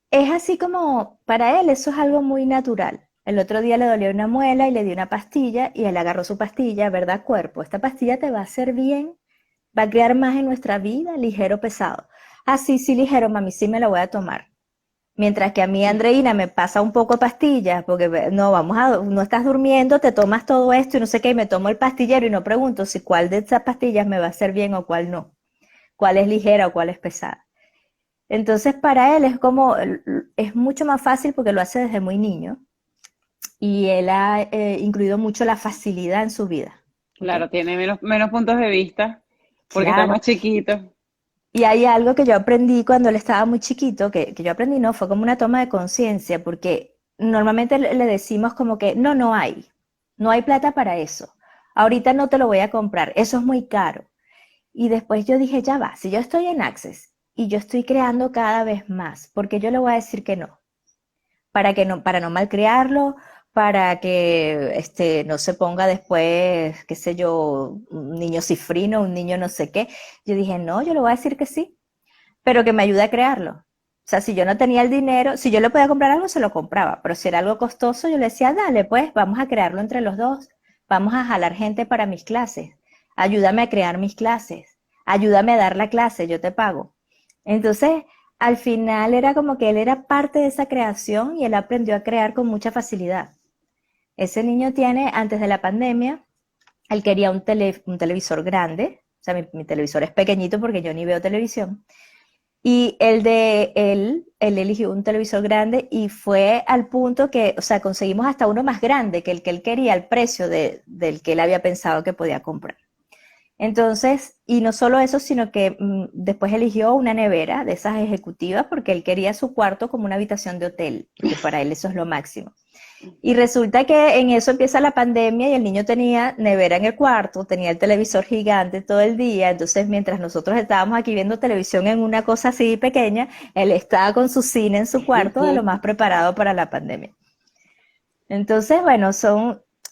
es así como, para él eso es algo muy natural. El otro día le dolió una muela y le di una pastilla y él agarró su pastilla, ¿verdad, cuerpo? Esta pastilla te va a hacer bien, va a crear más en nuestra vida, ligero, pesado. Así, sí, ligero, mami, sí me la voy a tomar. Mientras que a mí, Andreina, me pasa un poco de pastillas, porque no, no estás durmiendo, te tomas todo esto y no sé qué, y me tomo el pastillero y no pregunto si cuál de esas pastillas me va a hacer bien o cuál no, cuál es ligera o cuál es pesada. Entonces, para él es como, es mucho más fácil porque lo hace desde muy niño y él ha incluido mucho la facilidad en su vida. ¿Ok? Claro, tiene menos puntos de vista porque está Claro. más chiquito. Y hay algo que yo aprendí cuando él estaba muy chiquito, que yo aprendí, no, fue como una toma de conciencia, porque normalmente le decimos como que no, no hay plata para eso. Ahorita no te lo voy a comprar, eso es muy caro. Y después yo dije, ya va, si yo estoy en Access y yo estoy creando cada vez más, porque yo le voy a decir que no, para no malcriarlo, para que no se ponga después, qué sé yo, un niño cifrino, un niño no sé qué. Yo dije, no, yo le voy a decir que sí, pero que me ayude a crearlo. O sea, si yo no tenía el dinero, si yo le podía comprar algo, se lo compraba, pero si era algo costoso, yo le decía, dale, pues vamos a crearlo entre los dos, vamos a jalar gente para mis clases, ayúdame a crear mis clases, ayúdame a dar la clase, yo te pago. Entonces, al final era como que él era parte de esa creación y él aprendió a crear con mucha facilidad. Ese niño tiene, antes de la pandemia, él quería un televisor grande, o sea, mi televisor es pequeñito porque yo ni veo televisión, y él eligió un televisor grande y fue al punto que, o sea, conseguimos hasta uno más grande que el que él quería, al precio del que él había pensado que podía comprar. Entonces, y no solo eso, sino que después eligió una nevera de esas ejecutivas porque él quería su cuarto como una habitación de hotel, porque para él eso es lo máximo. Y resulta que en eso empieza la pandemia y el niño tenía nevera en el cuarto, tenía el televisor gigante todo el día, entonces mientras nosotros estábamos aquí viendo televisión en una cosa así pequeña, él estaba con su cine en su cuarto de lo más preparado para la pandemia. Entonces, bueno,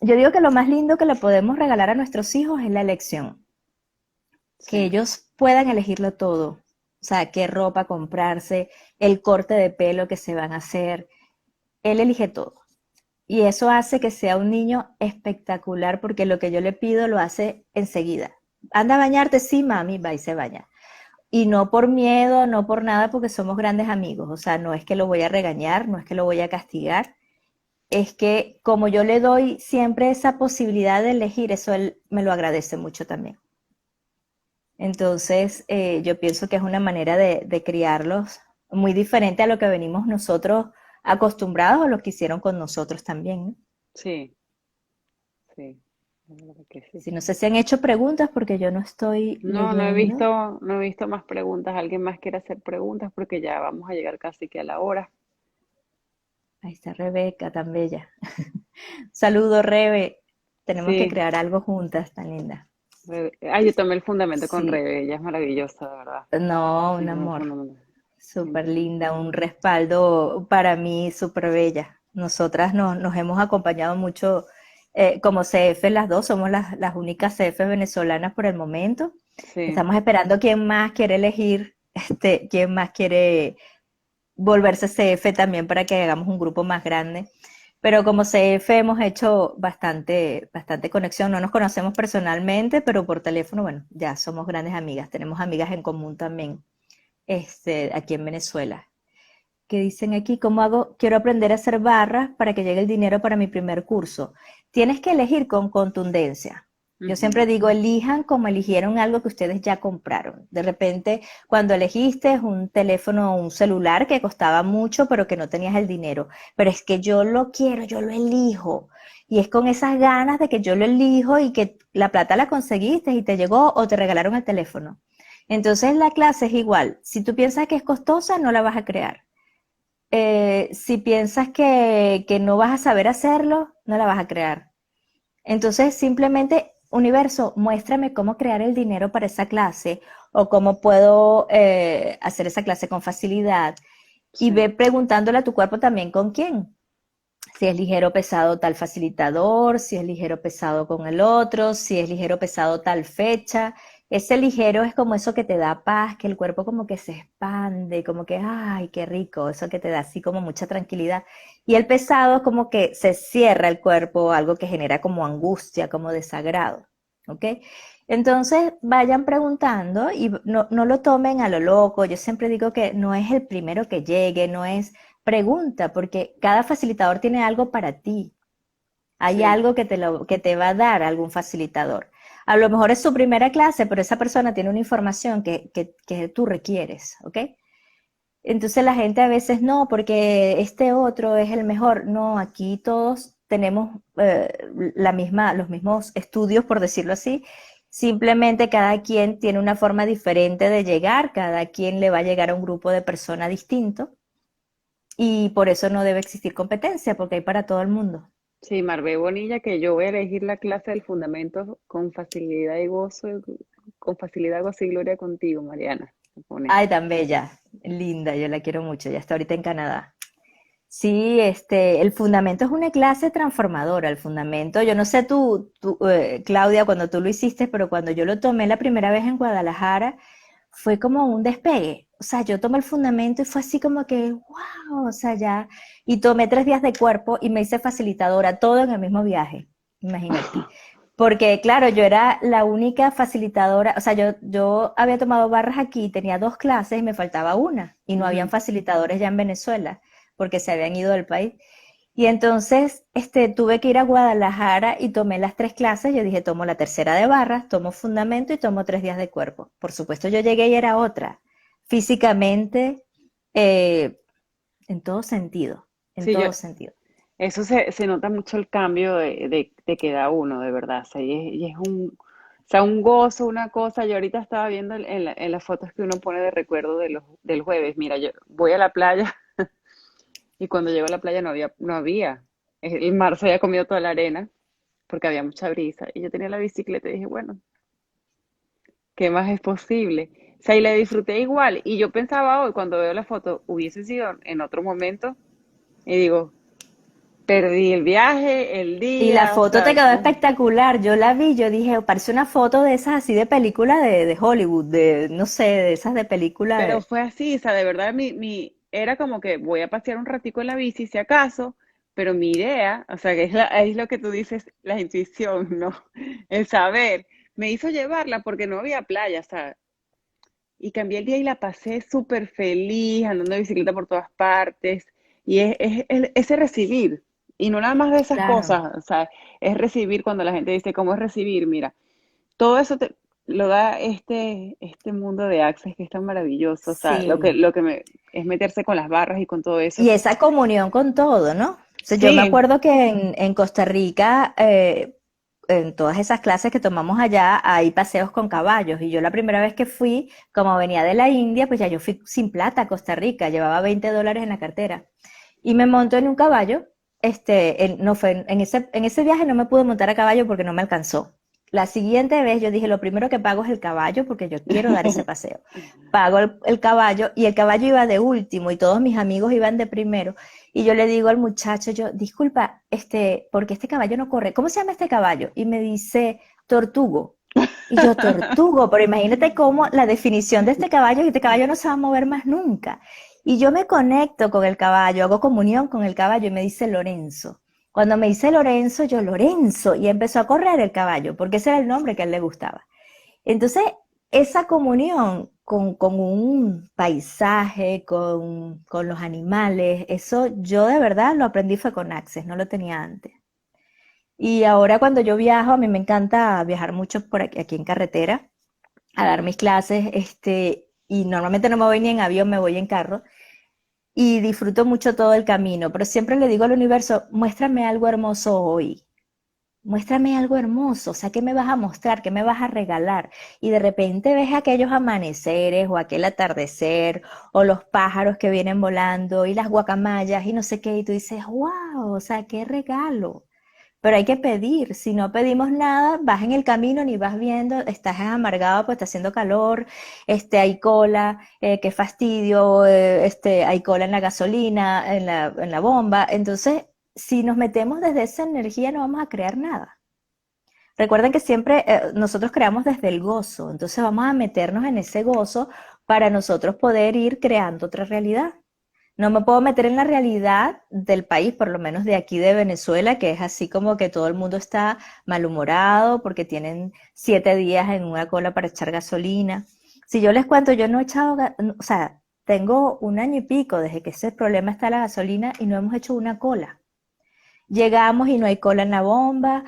yo digo que lo más lindo que le podemos regalar a nuestros hijos es la elección, que Sí. ellos puedan elegirlo todo, o sea, qué ropa comprarse, el corte de pelo que se van a hacer, él elige todo. Y eso hace que sea un niño espectacular porque lo que yo le pido lo hace enseguida. Anda a bañarte, sí, mami, va y se baña. Y no por miedo, no por nada, porque somos grandes amigos. O sea, no es que lo voy a regañar, no es que lo voy a castigar. Es que como yo le doy siempre esa posibilidad de elegir, eso él me lo agradece mucho también. Entonces, yo pienso que es una manera de criarlos muy diferente a lo que venimos nosotros acostumbrados o lo que hicieron con nosotros también, ¿no? Sí, sí. la verdad que sí. Si no sé si han hecho preguntas porque yo no estoy No, leyendo. no he visto más preguntas. ¿Alguien más quiere hacer preguntas? Porque ya vamos a llegar casi que a la hora. Ahí está Rebeca, tan bella. Saludo, Rebe. Tenemos que Sí, crear algo juntas, tan linda. Yo tomé el fundamento con Sí, Rebe, ella es maravillosa, de verdad. no, un Ella es el amor. fundamento. Súper Entonces, linda, un respaldo para mí súper bella. Nosotras nos hemos acompañado mucho como CF, las dos, somos las únicas CF venezolanas por el momento. sí, Estamos esperando quién más quiere elegir, quién más quiere volverse CF también para que hagamos un grupo más grande. Pero como CF hemos hecho bastante conexión, no nos conocemos personalmente, pero por teléfono, bueno, ya somos grandes amigas, tenemos amigas en común también, aquí en Venezuela. Que dicen aquí, ¿cómo hago? Quiero aprender a hacer barras para que llegue el dinero para mi primer curso. Tienes que elegir con contundencia. Yo siempre ujú, digo, elijan como eligieron algo que ustedes ya compraron. De repente, cuando elegiste un teléfono o un celular que costaba mucho, pero que no tenías el dinero. Pero es que yo lo quiero, yo lo elijo. Y es con esas ganas de que yo lo elijo y que la plata la conseguiste y te llegó o te regalaron el teléfono. Entonces la clase es igual. Si tú piensas que es costosa, no la vas a crear. Si piensas que no vas a saber hacerlo, no la vas a crear. Entonces, simplemente, universo, muéstrame cómo crear el dinero para esa clase o cómo puedo hacer esa clase con facilidad. Y sí. ve preguntándole a tu cuerpo también con quién. Si es ligero pesado tal facilitador, si es ligero pesado con el otro, si es ligero pesado tal fecha. Ese ligero es como eso que te da paz, que el cuerpo como que se expande, como que, ay, qué rico, eso que te da así como mucha tranquilidad. Y el pesado es como que se cierra el cuerpo, algo que genera como angustia, como desagrado. ¿Ok? Entonces vayan preguntando y no lo tomen a lo loco. Yo siempre digo que no es el primero que llegue, no es pregunta, porque cada facilitador tiene algo para ti. Hay Sí, algo que te va a dar algún facilitador. A lo mejor es su primera clase, pero esa persona tiene una información que tú requieres, ¿ok? Entonces la gente a veces no, porque este otro es el mejor. No, aquí todos tenemos los mismos estudios, por decirlo así. Simplemente cada quien tiene una forma diferente de llegar, cada quien le va a llegar a un grupo de personas distinto. Y por eso no debe existir competencia, porque hay para todo el mundo. sí, Marvé Bonilla, que yo voy a elegir la clase del fundamento con facilidad, gozo y gloria contigo, Mariana. Se pone. Ay, tan bella, linda, yo la quiero mucho, ya está ahorita en Canadá. Sí, el fundamento es una clase transformadora, el fundamento, yo no sé Claudia, cuando tú lo hiciste, pero cuando yo lo tomé la primera vez en Guadalajara, fue como un despegue. O sea, yo tomé el fundamento y fue así como que, wow, o sea, ya, y tomé 3 días de cuerpo y me hice facilitadora, todo en el mismo viaje, imagínate. Porque, claro, yo era la única facilitadora, o sea, yo había tomado barras aquí, tenía 2 clases y me faltaba una, y no habían Ujú. facilitadores ya en Venezuela, porque se habían ido del país. Y entonces, tuve que ir a Guadalajara y tomé las 3 clases. Yo dije, tomo la tercera de barras, tomo fundamento y tomo 3 días de cuerpo. Por supuesto, yo llegué y era otra. Físicamente, eh, en todo sentido, en Sí, yo, todo sentido. eso se nota mucho el cambio de que da uno, de verdad. O sea, y es o sea, un gozo, una cosa. Yo ahorita estaba viendo en las fotos que uno pone de recuerdo del jueves. Mira, yo voy a la playa y cuando llego a la playa no había. El mar se había comido toda la arena porque había mucha brisa. Y yo tenía la bicicleta y dije, bueno, ¿qué más es posible? O sea, y la disfruté igual. Y yo pensaba hoy, cuando veo la foto, hubiese sido en otro momento. Y digo, perdí el viaje, el Y la día, o foto te sea, quedó espectacular. Yo la vi, yo dije, parece una foto de esas así de película de Hollywood, no sé, de esas de película pero de... fue así, o sea, de verdad era como que voy a pasear un ratico en la bici si acaso, pero mi idea, o sea, que es lo que tú dices, la intuición, ¿no? El saber, me hizo llevarla porque no había playa, o sea, y cambié el día y la pasé súper feliz, andando de bicicleta por todas partes, y es ese recibir, y no nada más de esas Claro. cosas, o sea, es recibir cuando la gente dice, ¿cómo es recibir? Mira, todo eso lo da este mundo de Access que es tan maravilloso. O sea, Sí. es meterse con las barras y con todo eso. Y esa comunión con todo, ¿no? O sea, yo me Sí, acuerdo que en Costa Rica, en todas esas clases que tomamos allá hay paseos con caballos. Y yo la primera vez que fui, como venía de la India, pues ya yo fui sin plata a Costa Rica, llevaba $20 en la cartera. Y me monto en un caballo. No fue, en ese viaje no me pude montar a caballo porque no me alcanzó. La siguiente vez yo dije, lo primero que pago es el caballo porque yo quiero dar ese paseo. Pago el caballo y el caballo iba de último y todos mis amigos iban de primero. Y yo le digo al muchacho, disculpa, porque este caballo no corre. ¿Cómo se llama este caballo? Y me dice, Tortugo. Y yo, Tortugo, pero imagínate cómo la definición de este caballo no se va a mover más nunca. Y yo me conecto con el caballo, hago comunión con el caballo y me dice Lorenzo. Cuando me dice Lorenzo, yo Lorenzo, y empezó a correr el caballo, porque ese era el nombre que a él le gustaba. Entonces, esa comunión con un paisaje, con los animales, eso yo de verdad lo aprendí fue con Access, no lo tenía antes. Y ahora cuando yo viajo, a mí me encanta viajar mucho por aquí en carretera, a dar mis clases, y normalmente no me voy ni en avión, me voy en carro y disfruto mucho todo el camino, pero siempre le digo al universo, muéstrame algo hermoso hoy, muéstrame algo hermoso, o sea, ¿qué me vas a mostrar? ¿Qué me vas a regalar? Y de repente ves aquellos amaneceres o aquel atardecer o los pájaros que vienen volando y las guacamayas y no sé qué, y tú dices, wow, o sea, qué regalo. Pero hay que pedir, si no pedimos nada, vas en el camino ni vas viendo, estás amargado, pues está haciendo calor, hay cola, qué fastidio, hay cola en la gasolina, en la bomba. Entonces, si nos metemos desde esa energía, no vamos a crear nada. Recuerden que siempre nosotros creamos desde el gozo, entonces vamos a meternos en ese gozo para nosotros poder ir creando otra realidad. No me puedo meter en la realidad del país, por lo menos de aquí de Venezuela, que es así como que todo el mundo está malhumorado porque tienen 7 días en una cola para echar gasolina. Si yo les cuento, yo no he echado, o sea, tengo 1 año y pico desde que ese problema está la gasolina y no hemos hecho una cola. Llegamos y no hay cola en la bomba,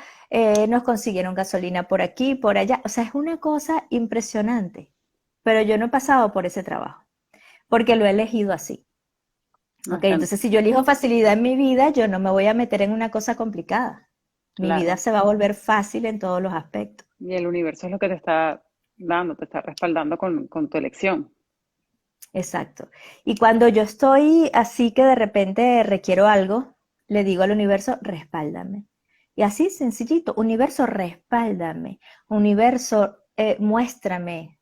nos consiguieron gasolina por aquí, por allá. O sea, es una cosa impresionante. Pero yo no he pasado por ese trabajo, porque lo he elegido así. Ok, Bastante, entonces si yo elijo facilidad en mi vida, yo no me voy a meter en una cosa complicada. Mi vida claro. se va a volver fácil en todos los aspectos. Y el universo es lo que te está dando, te está respaldando con tu elección. Exacto. Y cuando yo estoy así que de repente requiero algo, le digo al universo, respáldame. Y así sencillito, universo, respáldame. Universo, muéstrame.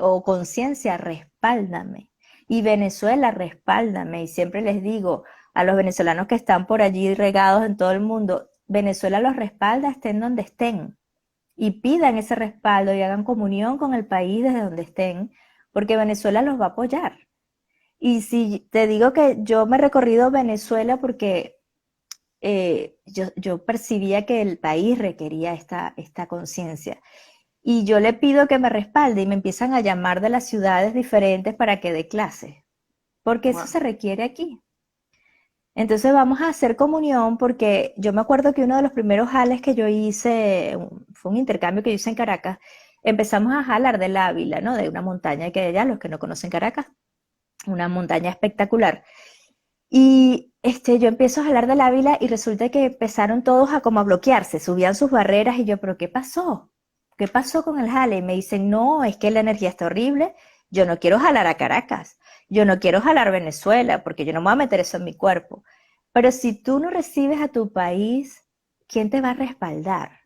O conciencia, respáldame. Y Venezuela, respáldame. Y siempre les digo a los venezolanos que están por allí regados en todo el mundo, Venezuela los respalda, estén donde estén. Y pidan ese respaldo y hagan comunión con el país desde donde estén, porque Venezuela los va a apoyar. Y si te digo que yo me he recorrido Venezuela porque yo percibía que el país requería esta conciencia. Y yo le pido que me respalde y me empiezan a llamar de las ciudades diferentes para que dé clases, porque eso Wow. se requiere aquí. Entonces vamos a hacer comunión porque yo me acuerdo que uno de los primeros jales que yo hice, fue un intercambio que yo hice en Caracas, empezamos a jalar del Ávila, ¿no? De una montaña que hay allá, los que no conocen Caracas, una montaña espectacular. Y yo empiezo a jalar del Ávila y resulta que empezaron todos a como a bloquearse, subían sus barreras y yo, ¿pero qué pasó? ¿Qué pasó con el jale? Y me dicen, no, es que la energía está horrible, yo no quiero jalar a Caracas, yo no quiero jalar Venezuela, porque yo no me voy a meter eso en mi cuerpo. Pero si tú no recibes a tu país, ¿quién te va a respaldar?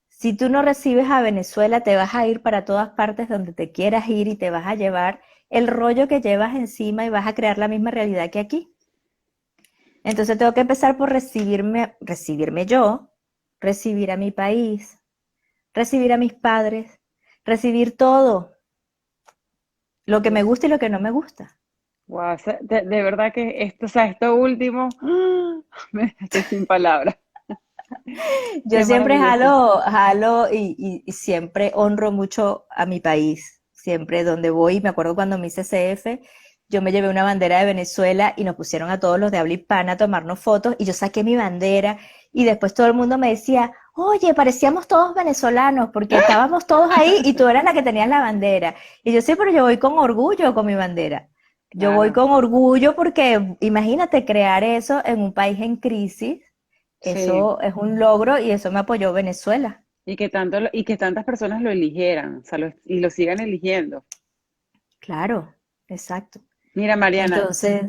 Si tú no recibes a Venezuela, te vas a ir para todas partes donde te quieras ir y te vas a llevar el rollo que llevas encima y vas a crear la misma realidad que aquí. Entonces tengo que empezar por recibirme yo, recibir a mi país, recibir a mis padres, recibir todo, lo que me gusta y lo que no me gusta. Wow, de verdad que esto, o sea, esto último, estoy sin palabras. Yo Qué siempre maravilloso. jalo y siempre honro mucho a mi país. Siempre donde voy, me acuerdo cuando me hice CF, yo me llevé una bandera de Venezuela y nos pusieron a todos los de habla hispana a tomarnos fotos y yo saqué mi bandera y después todo el mundo me decía, oye, parecíamos todos venezolanos porque estábamos todos ahí y tú eras la que tenías la bandera. Y yo sí, pero yo voy con orgullo con mi bandera. Yo voy Claro, con orgullo porque imagínate crear eso en un país en crisis Sí, Eso es un logro y eso me apoyó Venezuela. y que tantas personas lo eligieran, o sea, y lo sigan eligiendo. Claro, exacto. Mira, Mariana, Entonces,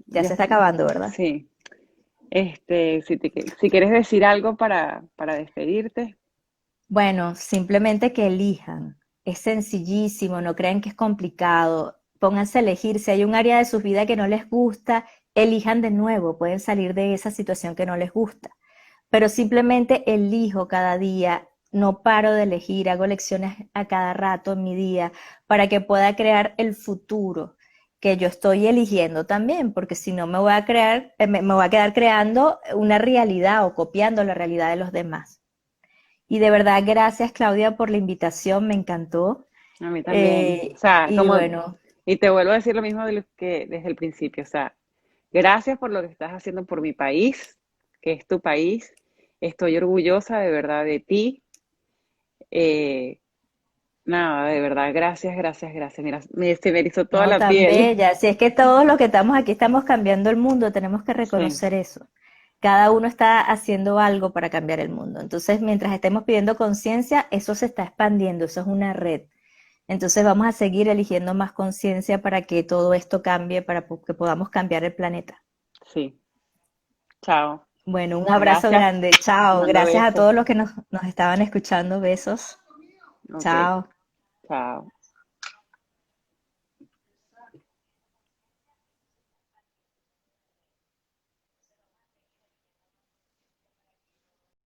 ya ya, se está acabando, ¿verdad? sí, si quieres decir algo para despedirte, Bueno, simplemente que elijan. Es sencillísimo, no crean que es complicado. Pónganse a elegir. Si hay un área de su vida que no les gusta, elijan de nuevo. Pueden salir de esa situación que no les gusta. Pero simplemente elijo cada día. No paro de elegir, hago lecciones a cada rato en mi día para que pueda crear el futuro que yo estoy eligiendo también, porque si no me voy a crear, me voy a quedar creando una realidad o copiando la realidad de los demás. Y de verdad, gracias Claudia por la invitación, me encantó. a mí también. O sea, Y bueno, y te vuelvo a decir lo mismo de lo que desde el principio, o sea, gracias por lo que estás haciendo por mi país, que es tu país. Estoy orgullosa de verdad de ti. Eh, Nada, de verdad, gracias, gracias, gracias. Mira, se me erizó toda no la tan piel. bella. Si es que todos los que estamos aquí estamos cambiando el mundo, tenemos que Sí, reconocer eso. Cada uno está haciendo algo para cambiar el mundo. Entonces, mientras estemos pidiendo conciencia, eso se está expandiendo, eso es una red. Entonces, vamos a seguir eligiendo más conciencia para que todo esto cambie, para que podamos cambiar el planeta. sí. Chao. Bueno, un abrazo Gracias. grande. Te Chao. mando Gracias a besos. todos los que nos estaban escuchando. Besos. Ok, Chao. chao.